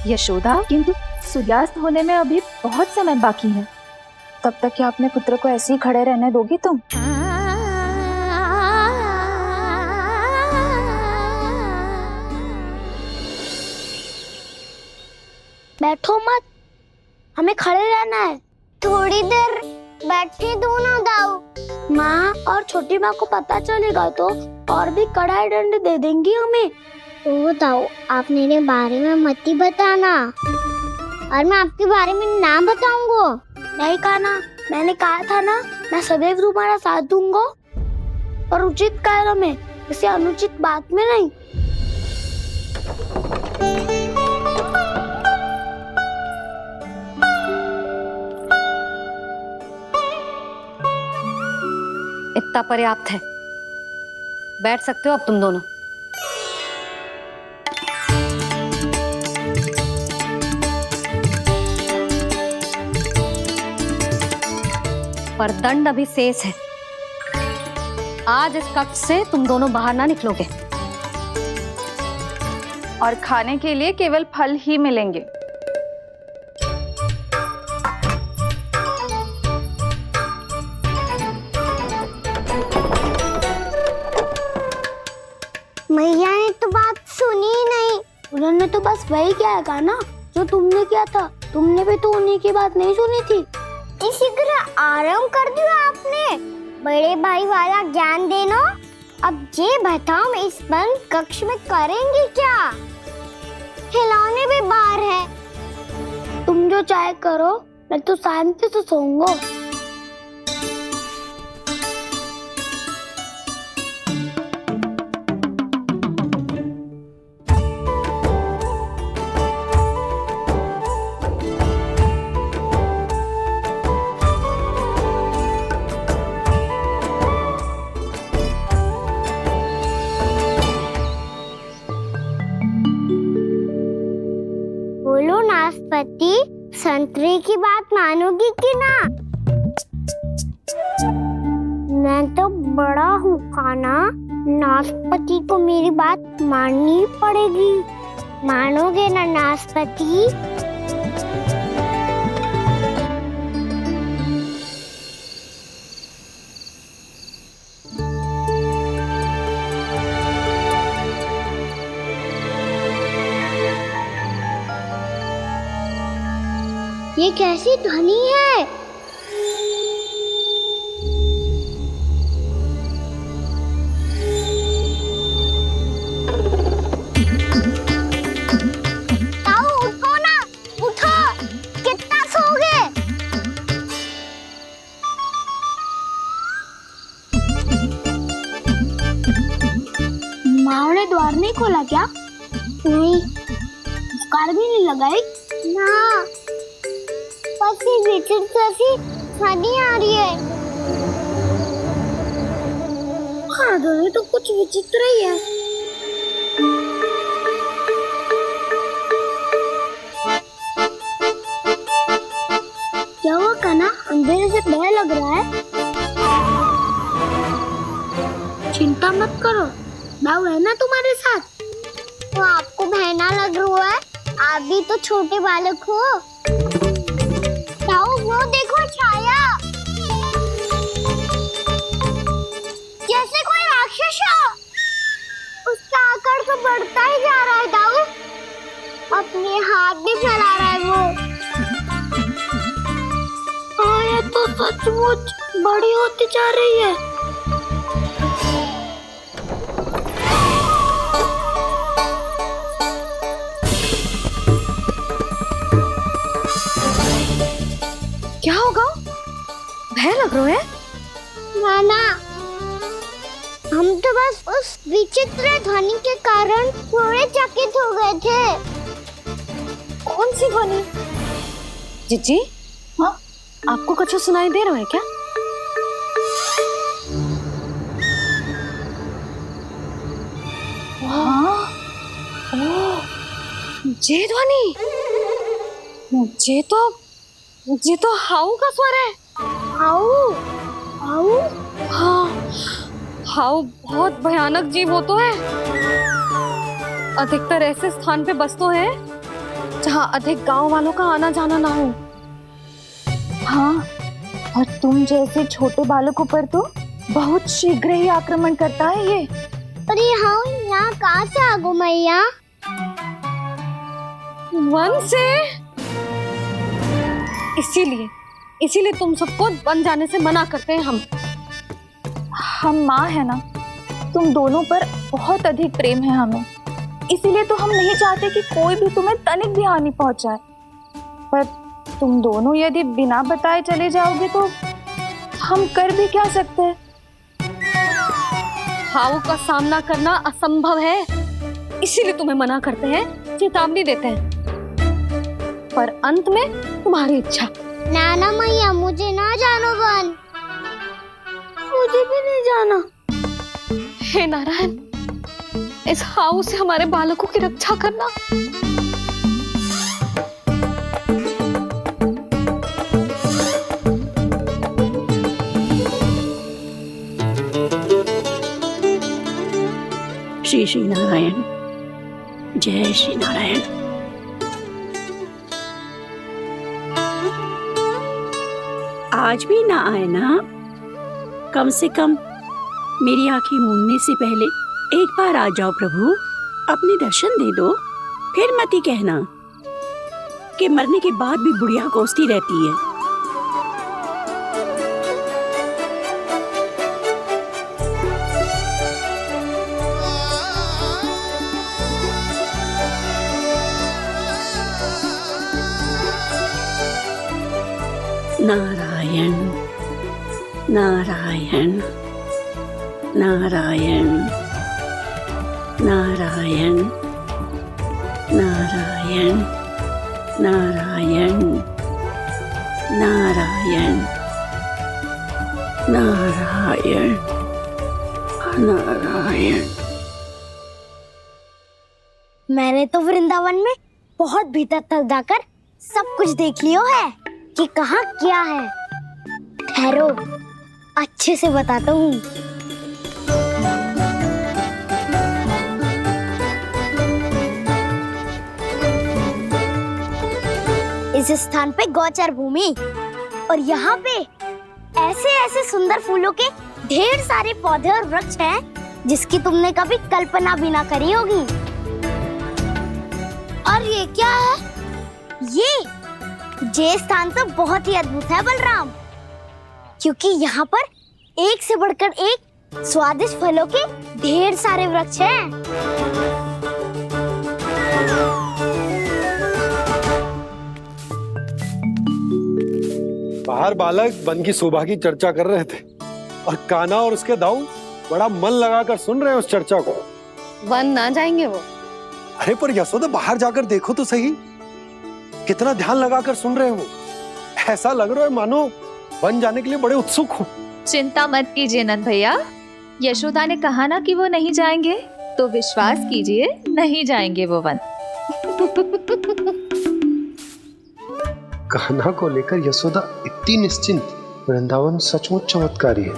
यशोदा, किंतु सूर्यास्त होने में अभी बहुत समय बाकी है। तब तक क्या अपने पुत्र को ऐसे ही खड़े रहने दोगी तुम? बैठो मत, हमें खड़े रहना है। थोड़ी देर बैठे दो ना दाऊ। माँ और छोटी माँ को पता चलेगा तो और भी कड़ा दंड दे देंगी हमें। ओ दाऊ, आप मेरे बारे में मत ही बताना, और मैं आपके बारे में ना बताऊंगा। नहीं कान्हा, मैंने कहा था ना, मैं सदैव तुम्हारा साथ दूंगा, और उचित कार्य में, किसी अनुचित बात में नहीं। इतना पर्याप्त है, बैठ सकते हो अब तुम दोनों। पर दंड अभी शेष है। आज इस कक्ष से तुम दोनों बाहर ना निकलोगे, और खाने के लिए केवल फल ही मिलेंगे। मैया ने तो बात सुनी ही नहीं। उन्होंने तो बस वही किया ना जो तुमने किया था। तुमने भी तो उन्हीं की बात नहीं सुनी थी। इसी तरह आराम कर दिया आपने। बड़े भाई वाला ज्ञान देना। अब ये बताओ, इस बंद कक्ष में करेंगे क्या? खिलौने भी बाहर है। तुम जो चाहे करो, मैं तो शांति से सोऊंगा। बोलो नाशपाती, संतरे की बात मानोगी कि ना? मैं तो बड़ा हूँ कान्हा, नाशपाती को मेरी बात माननी पड़ेगी। मानोगे ना नाशपाती? ये कैसी ध्वनि है? ताऊ उठो ना, उठो। कितना सोओगे? माँ ने द्वार नहीं खोला क्या? नहीं। कार भी नहीं लगाई? ना, ध्वनि आ रही है। हाँ, ध्वनि तो कुछ विचित्र ही है। क्या हुआ कान्हा, अंधेरे से डर लग रहा है? चिंता मत करो, दाऊ है ना तुम्हारे साथ। तो आपको बहना लग रहा है? आप भी तो छोटे बालक हो। वो देखो छाया, जैसे कोई राक्षस हो। उसका आकार तो बढ़ता ही जा रहा है दाऊ। अपने हाथ भी फैला रहा है वो। हाँ, ये तो सचमुच बड़ी होती जा रही है। क्या होगा? भय लग रहा है? नाना, हम तो बस उस विचित्र ध्वनि के कारण थोड़े चकित हो गए थे। कौन सी ध्वनि? जिज्जी, हाँ, आपको कुछ सुनाई दे रहा है क्या? हाँ, ओह, ये ध्वनि, ये तो हाउ का स्वर है। हाउ हाउ हाँ, हाउ बहुत भयानक जीव हो तो है। अधिकतर ऐसे स्थान पे बसते हैं जहाँ अधिक गांव वालों का आना जाना ना हो। हाँ, और तुम जैसे छोटे बालकों पर तो बहुत शीघ्र ही आक्रमण करता है ये। पर ये हाउ यहाँ कहाँ से आ गो मैया? वन से। इसीलिए तुम सबको वन जाने से मना करते हैं हम माँ है ना, तुम दोनों पर बहुत अधिक प्रेम है हमें, इसीलिए तो हम नहीं चाहते कि कोई भी तुम्हें तनिक भी हानि पहुंचाए। पर तुम दोनों यदि बिना बताए चले जाओगे तो हम कर भी क्या सकते हैं? हाउ का सामना करना असंभव है, इसीलिए तुम्हें मना करते हैं, चेतावनी देते हैं। पर अंत में तुम्हारी इच्छा। नाना मैया मुझे ना जानो वन, मुझे भी नहीं जाना। हे नारायण, इस हाउ से हमारे बालकों की रक्षा करना। श्री श्री नारायण, जय श्री नारायण। आज भी ना आए ना? कम से कम मेरी आंखें मूंदने से पहले एक बार आ जाओ प्रभु, अपने दर्शन दे दो। फिर मत ही कहना कि मरने के बाद भी बुढ़िया कोसती रहती है। नारायण नारायण नारायण नारायण नारायण नारायण नारायण नारायण नारायण। मैंने तो वृंदावन में बहुत भीतर तक जाकर सब कुछ देख लियो है कि कहाँ क्या है। ठहरो, अच्छे से बताता हूँ। इस स्थान पे गोचर भूमि और यहाँ पे ऐसे ऐसे सुंदर फूलों के ढेर सारे पौधे और वृक्ष हैं जिसकी तुमने कभी कल्पना भी ना करी होगी। और ये क्या है? ये स्थान तो बहुत ही अद्भुत है बलराम, क्योंकि यहाँ पर एक से बढ़कर एक स्वादिष्ट फलों के ढेर सारे वृक्ष हैं। बाहर बालक वन की शोभा की चर्चा कर रहे थे और कान्हा और उसके दाऊ बड़ा मन लगाकर सुन रहे हैं उस चर्चा को। वन ना जाएंगे वो? अरे पर यशोदा, बाहर जाकर देखो तो सही, कितना ध्यान लगाकर सुन रहे हो। ऐसा लग रहा है मानो वन जाने के लिए बड़े उत्सुक हो। चिंता मत कीजिए नंद भैया, यशोदा ने कहा ना कि वो नहीं जाएंगे, तो विश्वास कीजिए नहीं जाएंगे वो वन। कान्हा को लेकर यशोदा इतनी निश्चिंत, वृंदावन सचमुच चमत्कारी है।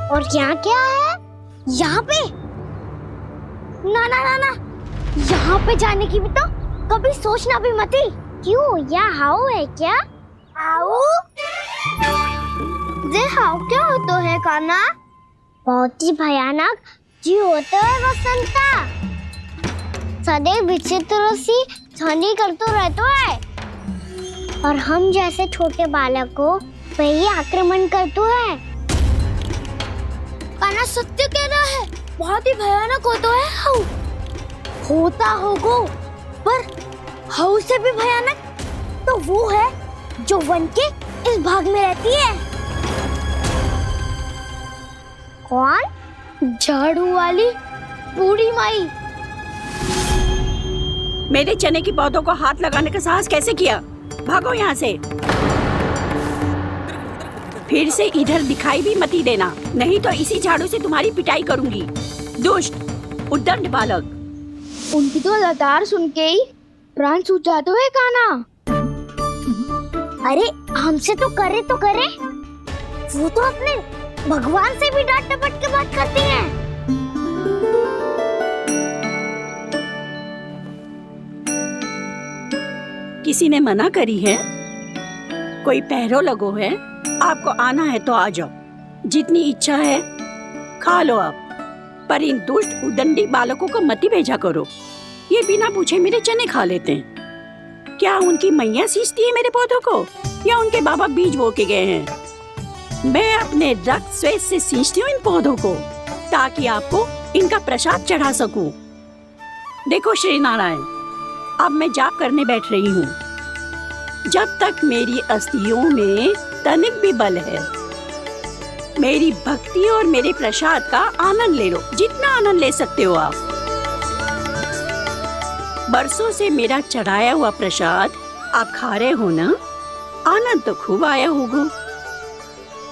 और यहाँ क्या है? यहाँ पे ना ना ना ना, यहाँ पे जाने की भी तो कभी सोचना भी मत ही। क्यों, यहाँ हाउ है क्या? हाउ? ये हाउ क्या होता है कान्हा? बहुत ही भयानक जी होता है वसंता, सदैव विचित्र सी ध्वनि करते रहता है और हम जैसे छोटे बालक को वही आक्रमण करते है। कान्हा सत्य कह रहा है, बहुत ही भयानक होता है हाउ। होता होगा, पर हाउ से भी भयानक तो वो है जो वन के इस भाग में रहती है। कौन? झाड़ू वाली बूढ़ी माई। मेरे चने की पौधों को हाथ लगाने का साहस कैसे किया? भागो यहाँ से। फिर से इधर दिखाई भी मत ही देना, नहीं तो इसी झाड़ू से तुम्हारी पिटाई करूंगी। दुष्ट, उद्दंड बालक। उनकी तो लतार सुन के ही प्राण सूझ जाते हुए कान्हा। अरे हमसे तो करे, वो तो अपने भगवान से भी डांट डपट के बात करती हैं। किसी ने मना करी है? कोई पहरो लगो है? आपको आना है तो आ जाओ, जितनी इच्छा है खा लो आप, पर इन दुष्ट उदंडी बालकों को मत ही भेजा करो। ये बिना पूछे मेरे चने खा लेते हैं। क्या उनकी मैया सींचती है मेरे पौधों को, या उनके बाबा बीज बो के गए हैं? मैं अपने रक्त स्वेद से सींचती हूँ इन पौधों को, ताकि आपको इनका प्रसाद चढ़ा सकूं। देखो श्री नारायण, अब मैं जाप करने बैठ रही हूँ। जब तक मेरी अस्थियों में तनिक भी बल है, मेरी भक्ति और मेरे प्रसाद का आनंद ले लो, जितना आनंद ले सकते हो आप। बरसों से मेरा चढ़ाया हुआ प्रसाद आप खा रहे हो ना, आनंद तो खूब आया होगा।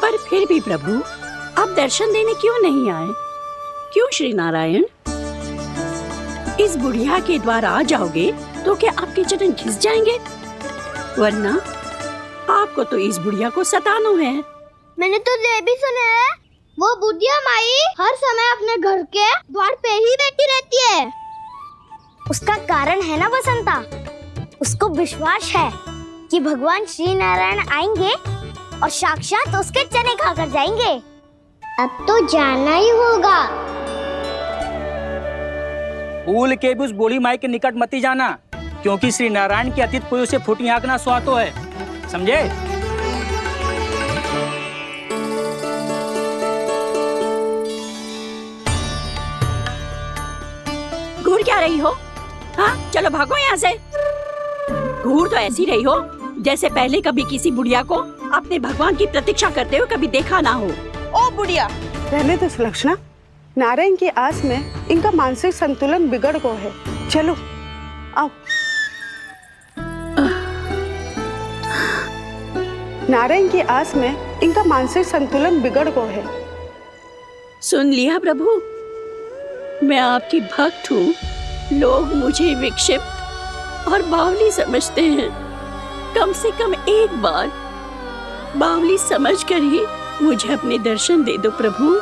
पर फिर भी प्रभु, आप दर्शन देने क्यों नहीं आए? क्यों श्री नारायण? इस बुढ़िया के द्वार आ जाओगे तो क्या आपके चरण घिस जाएंगे? वरना आपको तो इस बुढ़िया को सताना है। मैंने तो ये भी सुना है, वो बुढ़िया माई हर समय अपने घर के द्वार पे ही बैठी रहती है। उसका कारण है ना बसंता, उसको विश्वास है कि भगवान श्री नारायण आएंगे और साक्षात उसके चने खाकर जाएंगे। अब तो जाना ही होगा। भूल के भी उस बूढ़ी माई के निकट मत जाना, क्योंकि श्री नारायण के अतीत कोई उसे फूटी हाँकना स्वातो है, समझे? घूर क्या रही हो? हाँ, चलो भागो यहाँ से। घूर तो ऐसी रही हो जैसे पहले कभी किसी बुढ़िया को अपने भगवान की प्रतीक्षा करते हुए कभी देखा ना हो। ओ बुढ़िया, रहने दो सुलक्षणा। नारायण की आस में इनका मानसिक संतुलन बिगड़ गया है। चलो आओ। नारायण की आस में इनका मानसिक संतुलन बिगड़ गया है। सुन लिया प्रभु, मैं आपकी भक्त हूँ। लोग मुझे विक्षिप्त और बावली समझते हैं। कम से कम एक बार बावली समझकर ही मुझे अपने दर्शन दे दो प्रभु।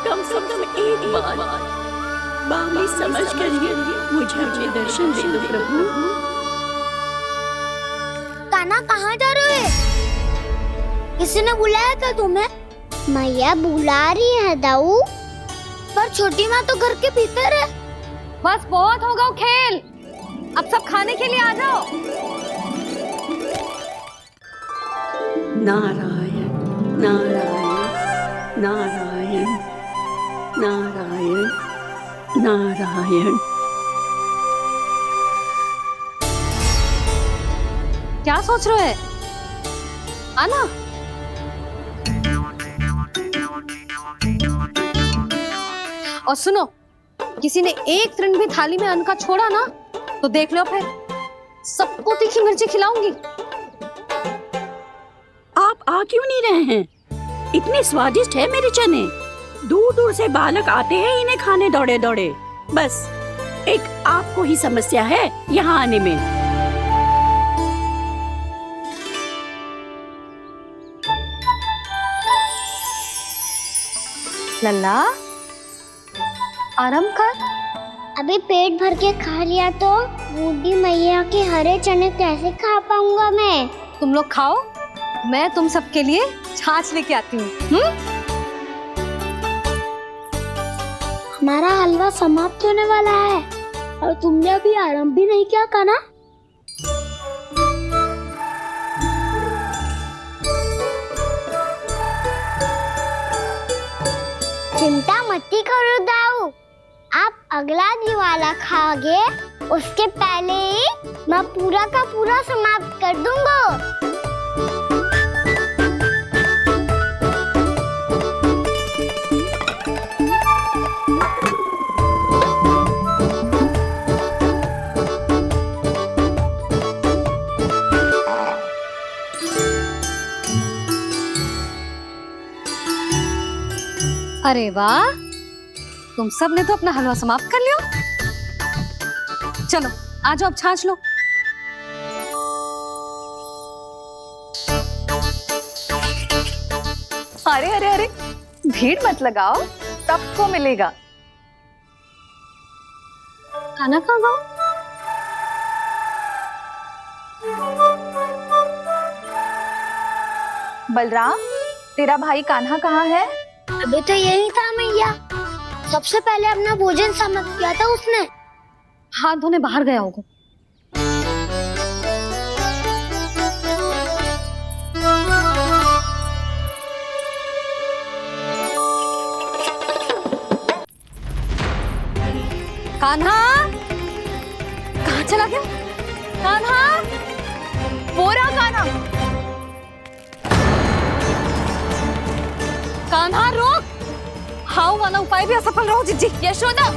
कम से कम एक बार बावली समझकर ही मुझे अपने दर्शन दे दो प्रभु। कान्हा कहाँ जा रहे हो? किसी ने बुलाया था तुम्हें? मैया बुला रही है दाऊ, पर छोटी माँ तो घर के भीतर है। बस बहुत होगा खेल, अब सब खाने के लिए आ जाओ। नारायण नारायण नारायण नारायण नारायण। क्या सोच रहे हैं? आना। और सुनो, किसी ने एक तृण भी थाली में अन्न का छोड़ा ना, तो देख लो फिर सबको तीखी मिर्ची खिलाऊंगी। आप आ क्यों नहीं रहे हैं? इतने स्वादिष्ट है मेरे चने। दूर दूर से बालक आते हैं इन्हें खाने दौड़े दौड़े। बस एक आपको ही समस्या है यहाँ आने में। लल्ला, आराम कर। अभी पेट भर के खा लिया तो बूढ़ी मैया के हरे चने कैसे खा पाऊंगा मैं? तुम लोग खाओ, मैं तुम सबके लिए छाछ लेके आती हूँ। हमारा हलवा समाप्त होने वाला है और तुमने अभी आराम भी नहीं किया कान्हा। चिंता मत करो दाऊ, आप अगला दिवाला खाओगे उसके पहले ही मैं पूरा का पूरा समाप्त कर दूंगा। अरे वाह, तुम सब ने तो अपना हलवा समाप्त कर लिया। चलो आ जाओ, अब छाछ लो। अरे अरे अरे, भीड़ मत लगाओ, सबको मिलेगा। खाना खा गो। बलराम, तेरा भाई कान्हा कहाँ है? अभी तो यही था मैया। सबसे पहले अपना भोजन समाप्त किया था उसने। हाथ धोने बाहर गया होगा। कान्हा कहाँ चला गया? कान्हा, वो रहा कान्हा। कान्हा रोक। हाउ वाला उपाय भी असफल रहो जिज्जी। यशोदा,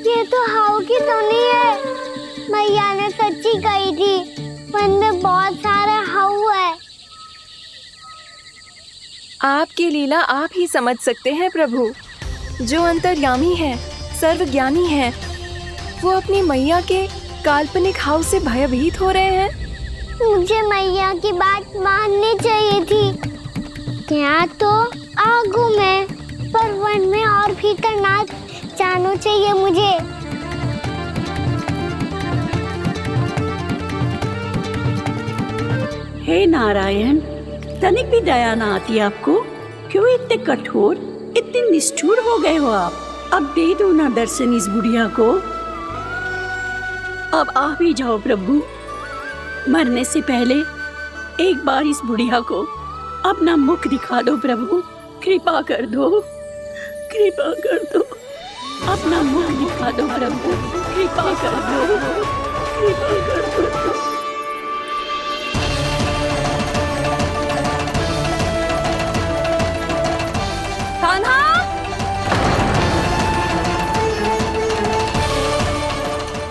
ये तो हाउ की धुनी है। मैया ने सच्ची कही थी, मन में बहुत सारे हाउ है। आपकी लीला आप ही समझ सकते हैं प्रभु। जो अंतर्यामी है, सर्वज्ञानी है, वो अपनी मैया के काल्पनिक हाव से भयभीत हो रहे हैं। मुझे मैया की बात माननी चाहिए थी। यहाँ तो आगू में, पर वन में और भीतर ना जाना चाहिए मुझे। हे नारायण, तनिक भी दया ना आती आपको? क्यों इतने कठोर, इतने निष्ठुर हो गए हो आप? अब दे दो ना दर्शन इस बुढ़िया को। अब आ भी जाओ प्रभु। मरने से पहले एक बार इस बुढ़िया को अपना मुख दिखा दो प्रभु। कृपा कर दो, कृपा कर दो। अपना मुख दिखा दो प्रभु, कृपा कर दो, कृपा कर दो। कान्हा,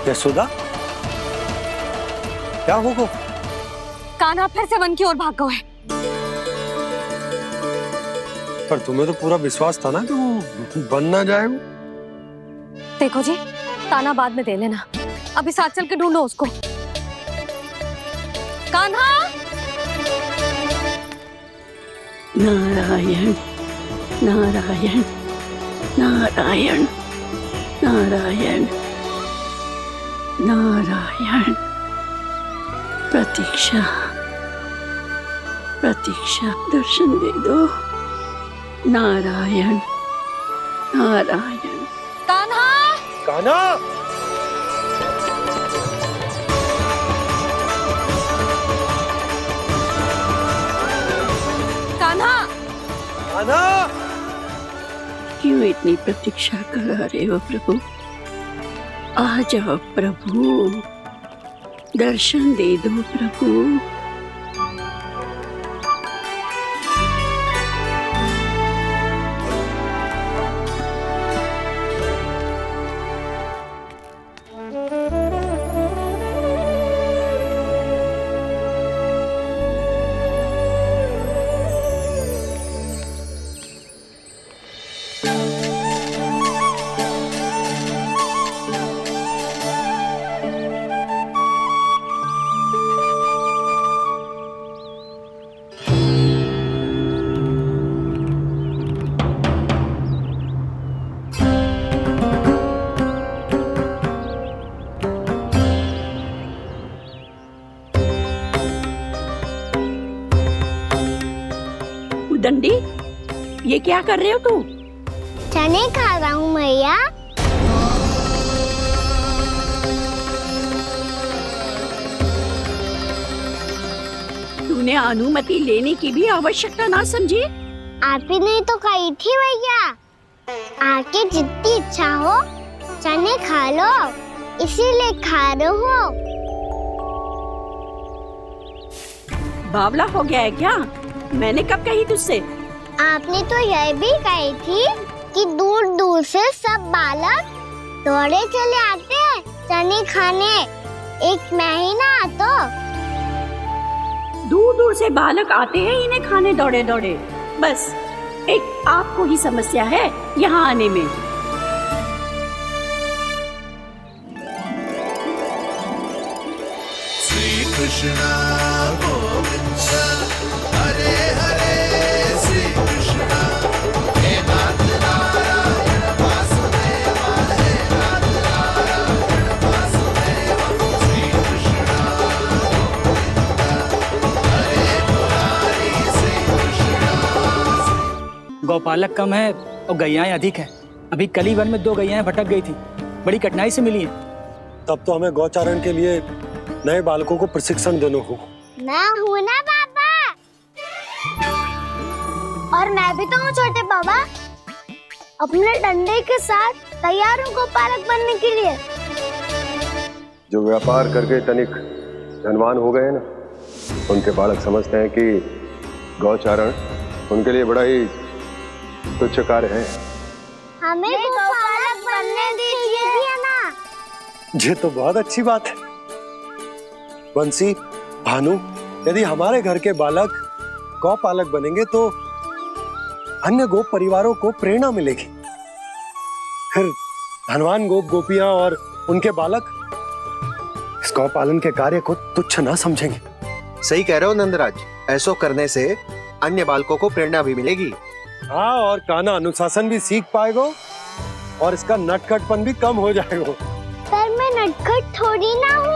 यशोदा, क्या हो गो? कान्हा फिर से वन की ओर भाग गए। पर तुम्हें तो पूरा विश्वास था ना कि वो बन ना जाए। देखो जी, ताना बाद में दे लेना, अभी साथ चल के ढूंढो उसको। कान्हा, नारायण नारायण नारायण नारायण नारायण। प्रतीक्षा प्रतीक्षा, दर्शन दे दो। नारायण नारायण। कान्हा, कान्हा, कान्हा, कान्हा। क्यों इतनी प्रतीक्षा करा रहे हो प्रभु? आ जाओ प्रभु, दर्शन दे दो प्रभु। दंडी, ये क्या कर रहे हो तू? चने खा रहा हूँ मैया। तूने अनुमति लेने की भी आवश्यकता ना समझी? आप ही ने तो कही थी भैया, आके जितनी इच्छा हो चने खा लो, इसीलिए खा रहे हो। बावला हो गया है क्या? मैंने कब कही तुझसे? आपने तो यह भी कही थी कि दूर दूर से सब बालक दौड़े चले आते हैं चने खाने। एक महीना तो दूर दूर से बालक आते हैं इन्हें खाने दौड़े दौड़े। बस एक आपको ही समस्या है यहाँ आने में। श्री कृष्ण गोविंद हरे हरे श्री कृष्ण हे नाथ नारायण वासुदेव हे नाथ नारायण वासुदेव श्री कृष्ण गोविंद हरे मुरारी श्री कृष्ण। गौपालक कम है और गैयाएं अधिक है। अभी कली वन में 2 गैयाएं भटक गई थी, बड़ी कठिनाई से मिली है। तब तो हमें गौचारण के लिए नए बालकों को प्रशिक्षण देना होगा। मैं हूँ ना बाबा, और मैं भी तो हूँ छोटे बाबा। अपने डंडे के साथ तैयार हूँ गोपालक बनने के लिए। जो व्यापार करके तनिक धनवान हो गए ना, उनके बालक समझते हैं कि गौचारण उनके लिए बड़ा ही तुच्छ कार्य है। हमें गोपालक बनने दीजिए ना। ये तो बहुत अच्छी बात है। बंसी, भानु, यदि हमारे घर के बालक गौपालक बनेंगे तो अन्य गोप परिवारों को प्रेरणा मिलेगी। फिर धनवान गोप गोपियां और उनके बालक इस गौपालन के कार्य को तुच्छ ना समझेंगे। सही कह रहे हो नंदराज, ऐसा करने से अन्य बालकों को प्रेरणा भी मिलेगी। हाँ, और कान्हा अनुशासन भी सीख पाएगा और इसका नटखटपन भी कम हो जाएगा। पर मैं नटखट थोड़ी ना हूँ।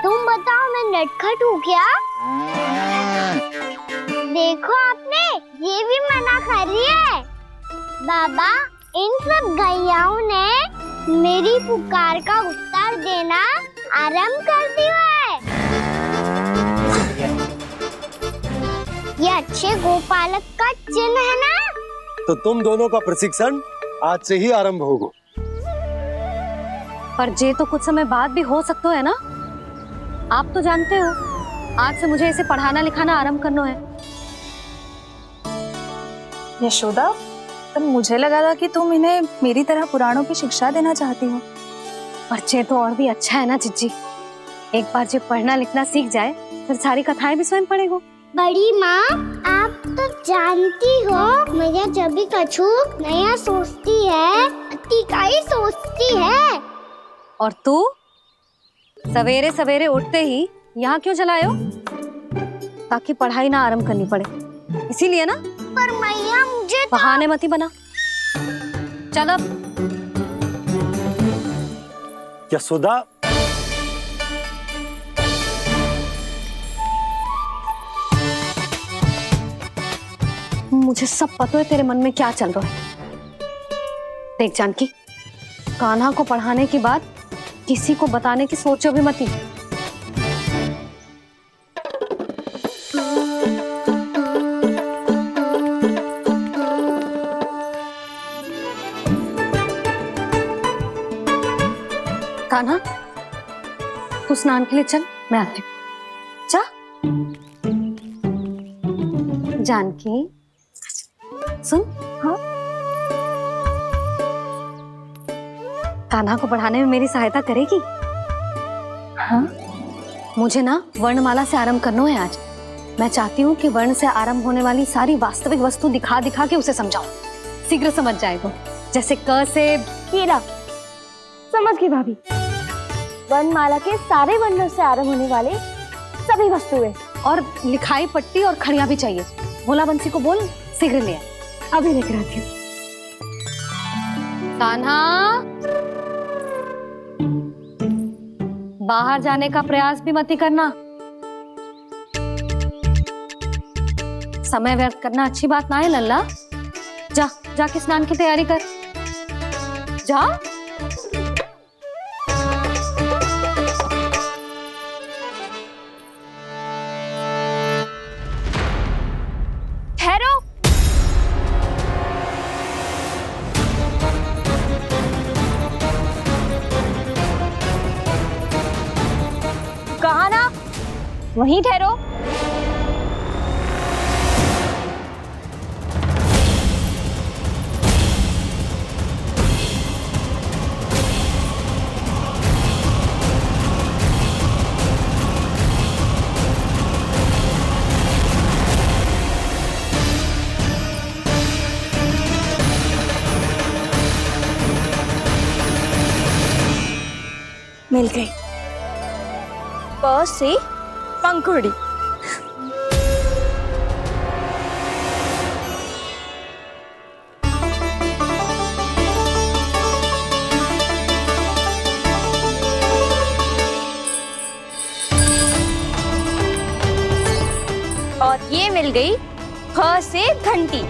तुम बताओ मैं नटखट हूँ क्या? देखो आपने ये भी मना कर रही है। बाबा, इन सब गैयाओं ने मेरी पुकार का उत्तर देना आरंभ कर दिया है। ये अच्छे गोपालक का चिन्ह है ना? तो तुम दोनों का प्रशिक्षण आज से ही आरंभ होगा। पर जे तो कुछ समय बाद भी हो सकता है ना। आप तो जानते हो, आज से मुझे इसे पढ़ाना लिखाना आरंभ करना है। यशोदा, तब मुझे लगा था कि तुम इन्हें मेरी तरह पुराणों की शिक्षा देना चाहती हो। पर जे तो और भी अच्छा है ना जिज्जी। एक बार जब पढ़ना लिखना सीख जाए फिर सारी कथाएं भी स्वयं पढ़ेगा। बड़ी माँ, आप तो जानती हो मैया जब भी कछु नया सोचती है, अतिका ही सोचती है। और तू सवेरे सवेरे उठते ही यहाँ क्यों चलाए हो? ताकि पढ़ाई ना आरंभ करनी पड़े, इसीलिए ना। पर मैया मुझे बहाने मत ही बना। चल अब। यशोदा, मुझे सब पता है तेरे मन में क्या चल रहा है। देख जानकी, कान्हा को पढ़ाने की बात किसी को बताने की सोचो भी मत ही। कान्हा, तू स्नान के लिए चल, मैं आती हूँ। जा। जानकी, सुन। हाँ? कान्हा को पढ़ाने में मेरी सहायता करेगी? हाँ? मुझे ना वर्णमाला से आरंभ करना है आज। मैं चाहती हूँ कि वर्ण से आरंभ होने वाली सारी वास्तविक वस्तु दिखा दिखा के उसे समझाऊं। शीघ्र समझ जाएगा। जैसे क से कीड़ा। समझ गई भाभी। वर्णमाला के सारे वर्णों से आरंभ होने वाले सभी वस्तुएं, और लिखाई पट्टी और खड़िया भी चाहिए। भोला बंसी को बोल शीघ्र ले। अभी लेकर आती हूँ। कान्हा, बाहर जाने का प्रयास भी मत ही करना। समय व्यर्थ करना अच्छी बात ना है लल्ला। जा, जाके स्नान की तैयारी कर। जा। ठहरो। कहा ना, वहीं ठहरो। मिल गई। प से पंखुड़ी। और ये मिल गई फ से घंटी।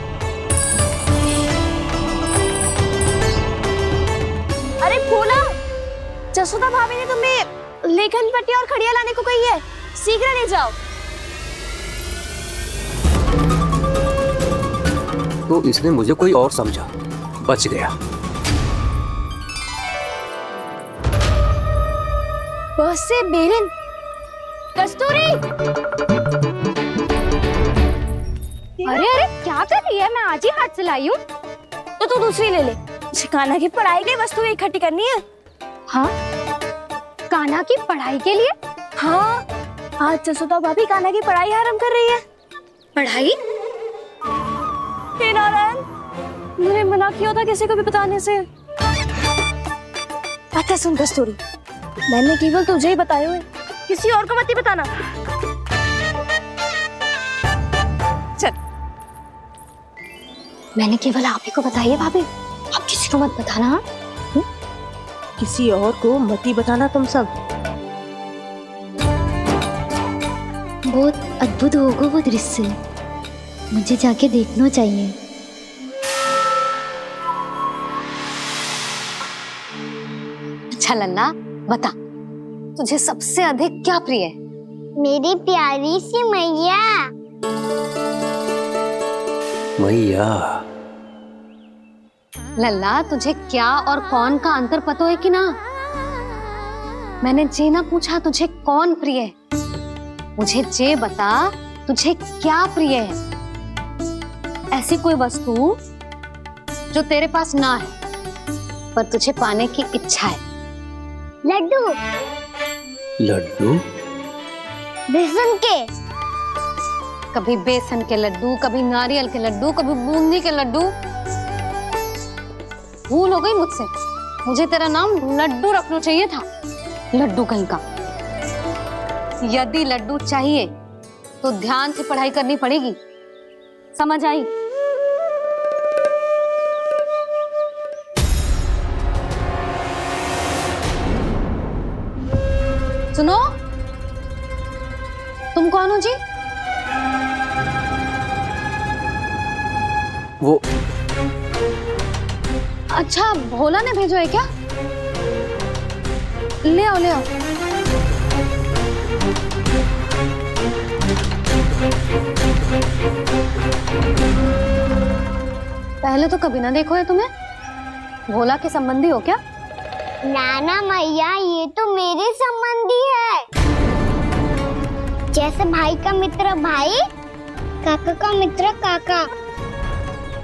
अरे भोला, जसोदा भाभी ने तुम्हें लेखन पट्टी और खड़िया लाने को कही है, शीघ्र ले जाओ। तो इसने मुझे कोई और समझा, बच गया। बस से बेरन। कस्तूरी, अरे अरे क्या कर रही है? मैं आज ही हाथ से लाई हूँ। तो तू दूसरी ले ले। कान्हा की पढ़ाई की वस्तु इकट्ठी करनी है। हाँ, कान्हा की पढ़ाई के लिए? हाँ, आज जसोदा भाभी कान्हा की पढ़ाई आरंभ कर रही है। पढ़ाई? हे नारायण, मैंने मना किया था किसी को भी बताने से। अच्छा सुन कस्तूरी, मैंने केवल तुझे ही बताए हुए, किसी और को मत ही बताना। चल, मैंने केवल आप ही को बताई है भाभी, आप किसी को मत बताना। किसी और को मत ही बताना तुम सब। बहुत अद्भुत होगा वो दृश्य, मुझे जाके देखना चाहिए। अच्छा लल्ला, बता तुझे सबसे अधिक क्या प्रिय है? मेरी प्यारी सी मैया। मैया। लल्ला, तुझे क्या और कौन का अंतर पता है कि ना? मैंने जे ना पूछा तुझे कौन प्रिय है, मुझे जे बता तुझे क्या प्रिय है। ऐसी कोई वस्तु जो तेरे पास ना है पर तुझे पाने की इच्छा है। लड्डू। लड्डू? बेसन के। कभी बेसन के लड्डू, कभी नारियल के लड्डू, कभी बूंदी के लड्डू। भूल हो गई मुझसे, मुझे तेरा नाम लड्डू रखना चाहिए था। लड्डू कहीं का। यदि लड्डू चाहिए तो ध्यान से पढ़ाई करनी पड़ेगी, समझ आई? सुनो, तुम कौन हो जी? वो अच्छा, भोला ने भेजो है क्या? ले आओ, ले आओ। पहले तो कभी ना देखो है तुम्हें। भोला के संबंधी हो क्या? नाना मैया, ये तो मेरे संबंधी है। जैसे भाई का मित्र भाई, काका का मित्र काका,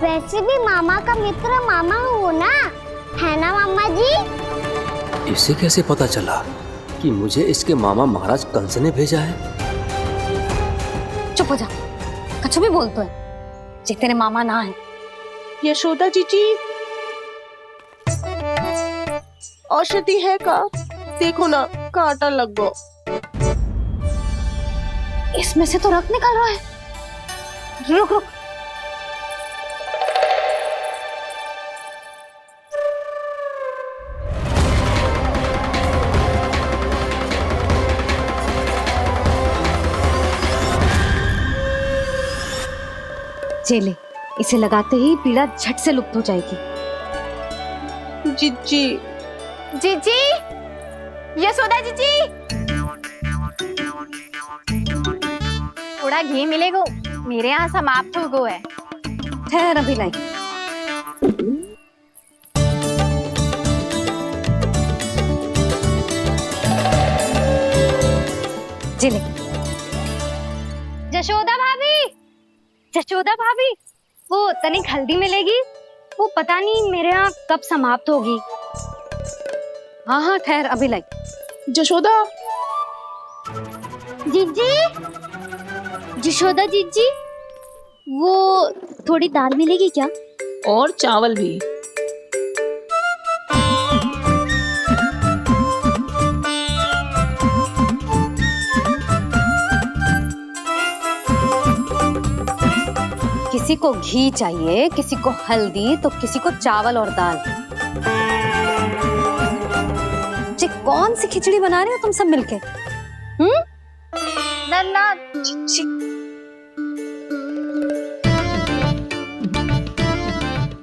वैसे भी मामा का मित्र मामा हो ना, है ना मामा जी? इसे कैसे पता चला कि मुझे इसके मामा महाराज कंस ने भेजा है? चुप हो जा, कछु भी बोलते है, जे तेरे मामा ना है। यशोदा जीजी, औषधि है का? देखो ना, कांटा लग गो। इसमें से तो रक्त निकल रहा है। रुक रुक, चले, इसे लगाते ही पीड़ा झट से लुप्त हो जाएगी। जीजी, जीजी, यशोदा जीजी, थोड़ा घी मिलेगा, मेरे यहाँ समाप्त हो गया है। ठहर, अभी लाई। जिले। जशोदा भाभी, जशोदा भाभी, वो तनिक हल्दी मिलेगी? वो पता नहीं मेरे यहाँ कब समाप्त होगी। हाँ हाँ, ठहर, अभी लाई। जशोदा, जीजी, जशोदा जीजी, वो थोड़ी दाल मिलेगी क्या? और चावल भी। किसी को घी चाहिए, किसी को हल्दी, तो किसी को चावल और दाल। जी कौन सी खिचड़ी बना रहे हो तुम सब मिलके? नन्ना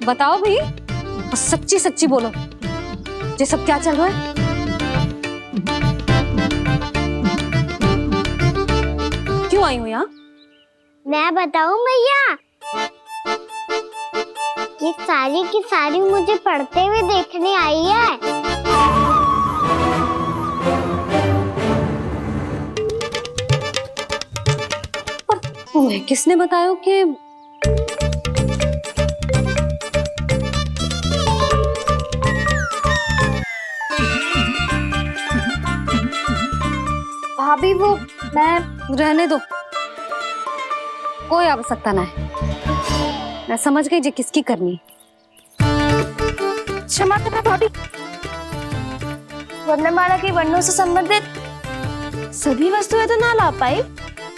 बताओ भाई, सच्ची सच्ची बोलो, ये सब क्या चल रहा है? क्यों आई हो यहाँ? मैं बताऊं भैया, ये सारी की सारी मुझे पढ़ते हुए देखने आई है। पर तुम्हें किसने बताया कि भाभी? वो मैं रहने दो, कोई आवश्यकता ना है। मैं समझ गई जी किसकी करनी है। क्षमा करना भाभी, वर्णमाला के वर्णों से संबंधित सभी वस्तुएं तो ना ला पाई,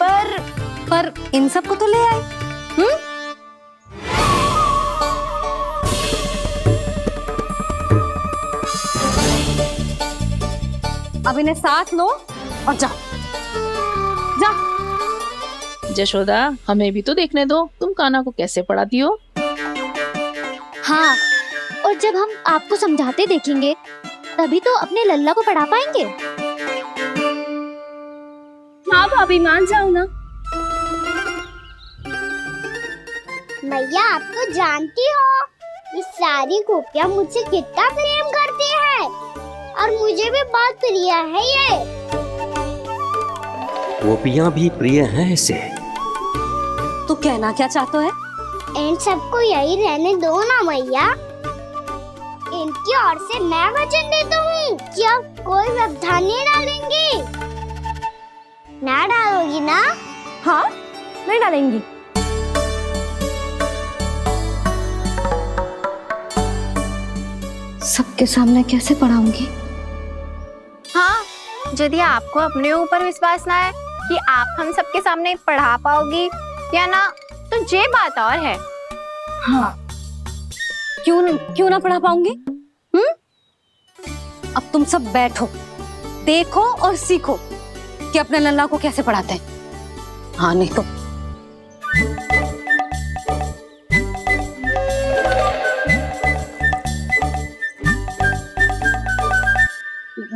पर इन सब को तो ले आए। अब इन्हें साथ लो और जाओ। जा। यशोदा, हमें भी तो देखने दो तुम कान्हा को कैसे पढ़ाती हो। हाँ, और जब हम आपको समझाते देखेंगे तभी तो अपने लल्ला को पढ़ा पाएंगे। हाँ भाभी, मान जाओ ना। मैया, आप तो जानती हो ये सारी गोपियाँ मुझसे कितना प्रेम करती है, और मुझे भी बहुत प्रिय है ये। गोपियाँ भी प्रिय हैं इसे। तू कहना क्या चाहता है? इन सबको यही रहने दो ना मैया। इनकी ओर से मैं वचन देता हूँ कि अब कोई व्यवधान नहीं डालेंगी। ना डालोगी ना? हाँ, नहीं डालेंगी। सबके सामने कैसे पढ़ाऊंगी? हाँ, यदि आपको अपने ऊपर विश्वास ना है कि आप हम सबके सामने पढ़ा पाओगी या ना, तो ये बात और है। हाँ, क्यों ना पढ़ा पाऊंगी? अब तुम सब बैठो, देखो और सीखो कि अपने लल्ला को कैसे पढ़ाते हैं। हाँ, नहीं तो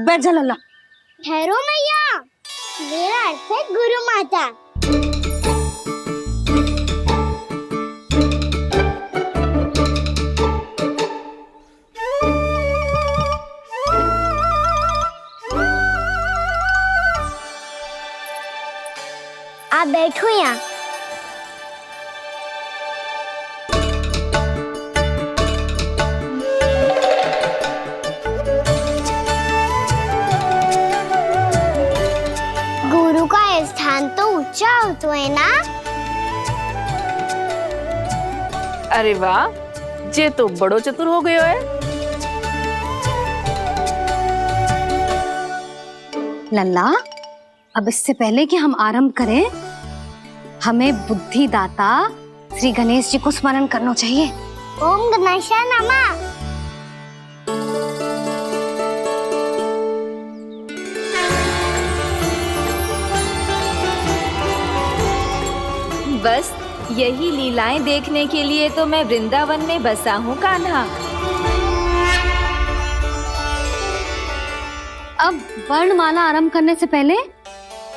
बैठ जा लल्ला। ठहरो मैया, मेरा अर्थ है गुरु माता। आप बैठो यहाँ। गुरु का स्थान तो ऊंचा होता है ना? अरे वाह, जे तो बड़ो चतुर हो गयो है। लल्ला, अब इससे पहले कि हम आरंभ करें, हमें बुद्धिदाता श्री गणेश जी को स्मरण करना चाहिए। ओम गणेशाय नमः। बस यही लीलाएं देखने के लिए तो मैं वृंदावन में बसा हूँ कान्हा। अब वर्णमाला आरंभ करने से पहले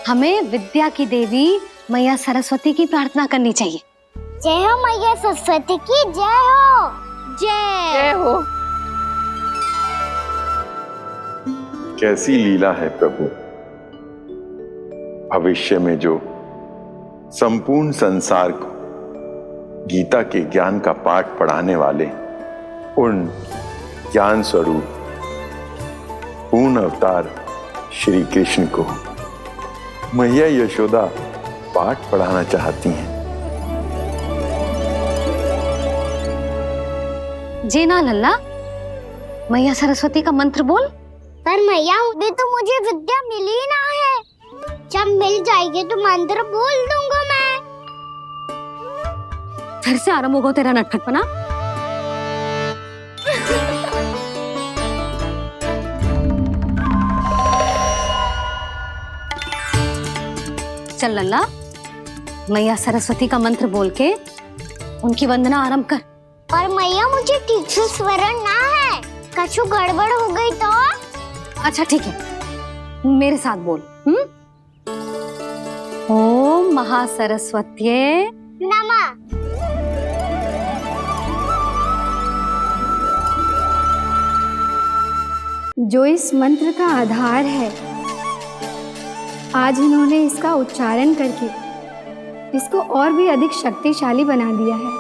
हमें विद्या की देवी मैया सरस्वती की प्रार्थना करनी चाहिए। जय हो मैया सरस्वती की, जय हो। जय हो। कैसी लीला है प्रभु। भविष्य में जो संपूर्ण संसार को गीता के ज्ञान का पाठ पढ़ाने वाले उन ज्ञान स्वरूप पूर्ण अवतार श्री कृष्ण को मैया यशोदा पाठ पढ़ाना चाहती हैं। जी ना लल्ला, मैया सरस्वती का मंत्र बोल। पर मैया, अभी तो मुझे विद्या मिली ना है। जब मिल जाएगी तो मंत्र बोल दूंगा मैं। फिर से आरंभ होगा तेरा नटखटपना। चल लल्ला, मैया सरस्वती का मंत्र बोल के उनकी वंदना आरंभ कर। पर मैया मुझे ठीक से स्मरण ना है, कछु गड़बड़ हो गई तो? अच्छा ठीक है, मेरे साथ बोल। ओम महासरस्वत्ये नमः। जो इस मंत्र का आधार है, आज इन्होंने इसका उच्चारण करके इसको और भी अधिक शक्तिशाली बना दिया है।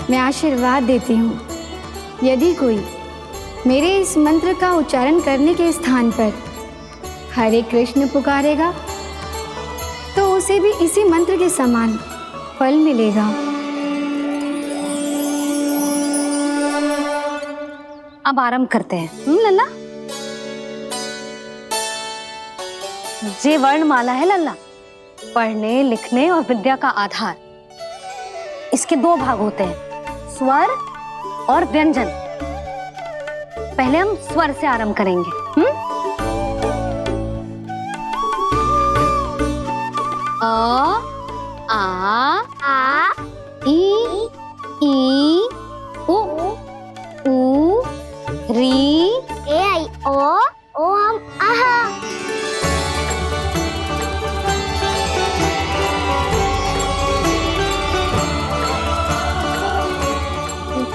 मैं आशीर्वाद देती हूँ, यदि कोई मेरे इस मंत्र का उच्चारण करने के स्थान पर हरे कृष्ण पुकारेगा तो उसे भी इसी मंत्र के समान फल मिलेगा। अब आरंभ करते हैं। लल्ला, जे वर्णमाला है लल्ला, पढ़ने लिखने और विद्या का आधार। इसके दो भाग होते हैं, स्वर और व्यंजन। पहले हम स्वर से आरंभ करेंगे। अ, आ, ई, उ, री, ए आई ओ हम आहा।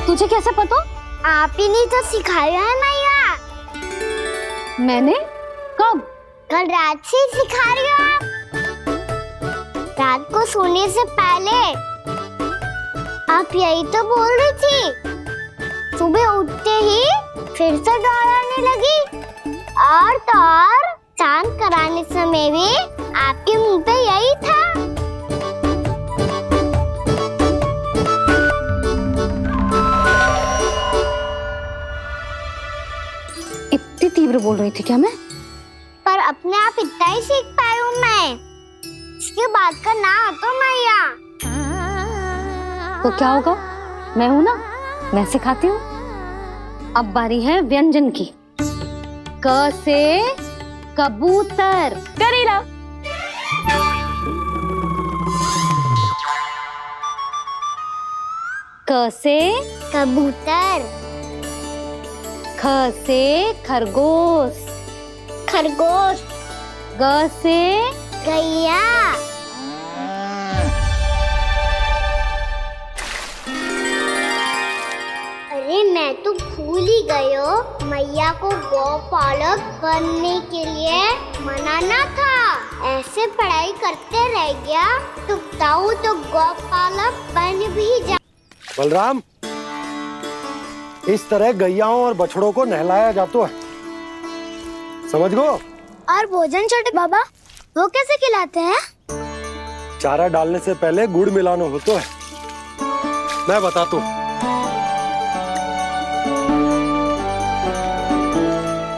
तुझे कैसे पता? आप ही नहीं तो सिखाया है मैया। मैंने? कब? कल रात से सिखा रही हो आप। रात को सोने से पहले आप यही तो बोल रही थी। सुबह उठते ही फिर से दोहराने लगी, और तो और चांद कराने समय भी आपके मुंह पे यही था। इतनी तीव्र बोल रही थी क्या मैं? पर अपने आप इतना ही सीख पाई हूँ मैं। इसके बाद का ना तो मैया। तो क्या होगा? मैं हूं ना, मैं सिखाती हूँ। अब बारी है व्यंजन की। क से कबूतर। करेला। क से कबूतर। ख से खरगोश। खरगोश। ग से गैया। अरे मैं तो भूल ही गई हो, मैया को गौपालक बनने के लिए मनाना था। ऐसे पढ़ाई करते रह गया तो बताओ तो गौपालक बन भी जा। बलराम, इस तरह गैयाओं और बछड़ों को नहलाया जाता है, समझ गो? और भोजन छोटे बाबा, वो कैसे खिलाते हैं? चारा डालने से पहले गुड़ मिलाना होता है। मैं बताता हूँ।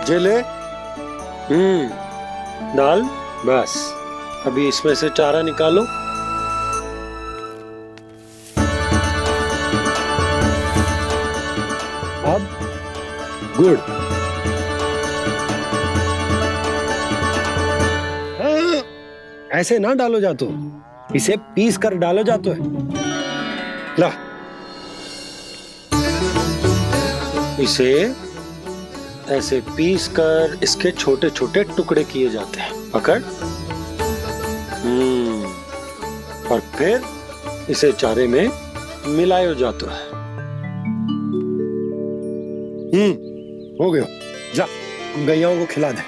जे ले, डाल, बस। अभी इसमें से चारा निकालो। अब गुड़। ऐसे ना डालो जातो, इसे पीस कर डालो जातो है। ला, इसे ऐसे पीस कर इसके छोटे छोटे टुकड़े किए जाते हैं। पकड़। और फिर इसे चारे में मिलाया जाता है। हो गया, जा गैयाओं को खिला दे।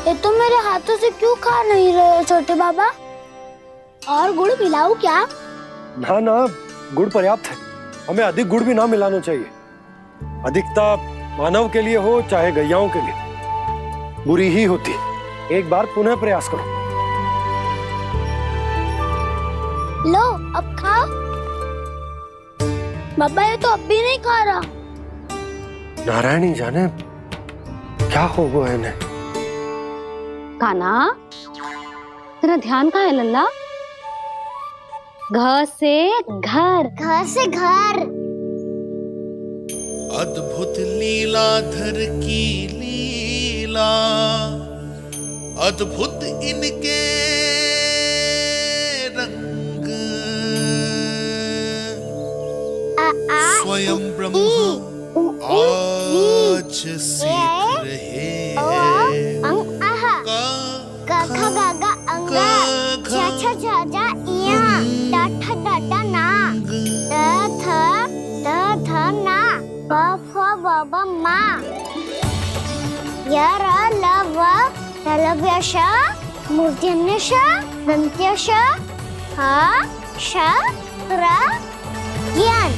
ये तो मेरे हाथों से क्यों खा नहीं रहे हो छोटे बाबा? और गुड़ मिलाऊं क्या? ना ना, गुड़ पर्याप्त है। हमें अधिक गुड़ भी ना मिलाना चाहिए। अधिकता मानव के लिए हो चाहे गैयाओं के लिए बुरी ही होती। एक बार पुनः प्रयास करो। लो, अब खाओ। बाबा ये तो अब भी नहीं खा रहा। नारायणी जाने क्या हो गया है इन्हें। कान्हा, तेरा ध्यान कहाँ है लल्ला? घर से घर, घर से घर। अद्भुत लीलाधर की लीला, अद्भुत इनके रंग, स्वयं ब्रह्मा आज सीख रहे हैं। गा गा गा अंगा, छा छा छा जा इया, डा ठा डा डा ना, द थ ना, ब फ ब ब मा, य र ल व ललव्य श, मूर्धन्य श, दन्त्य श, ह श र ज्ञान।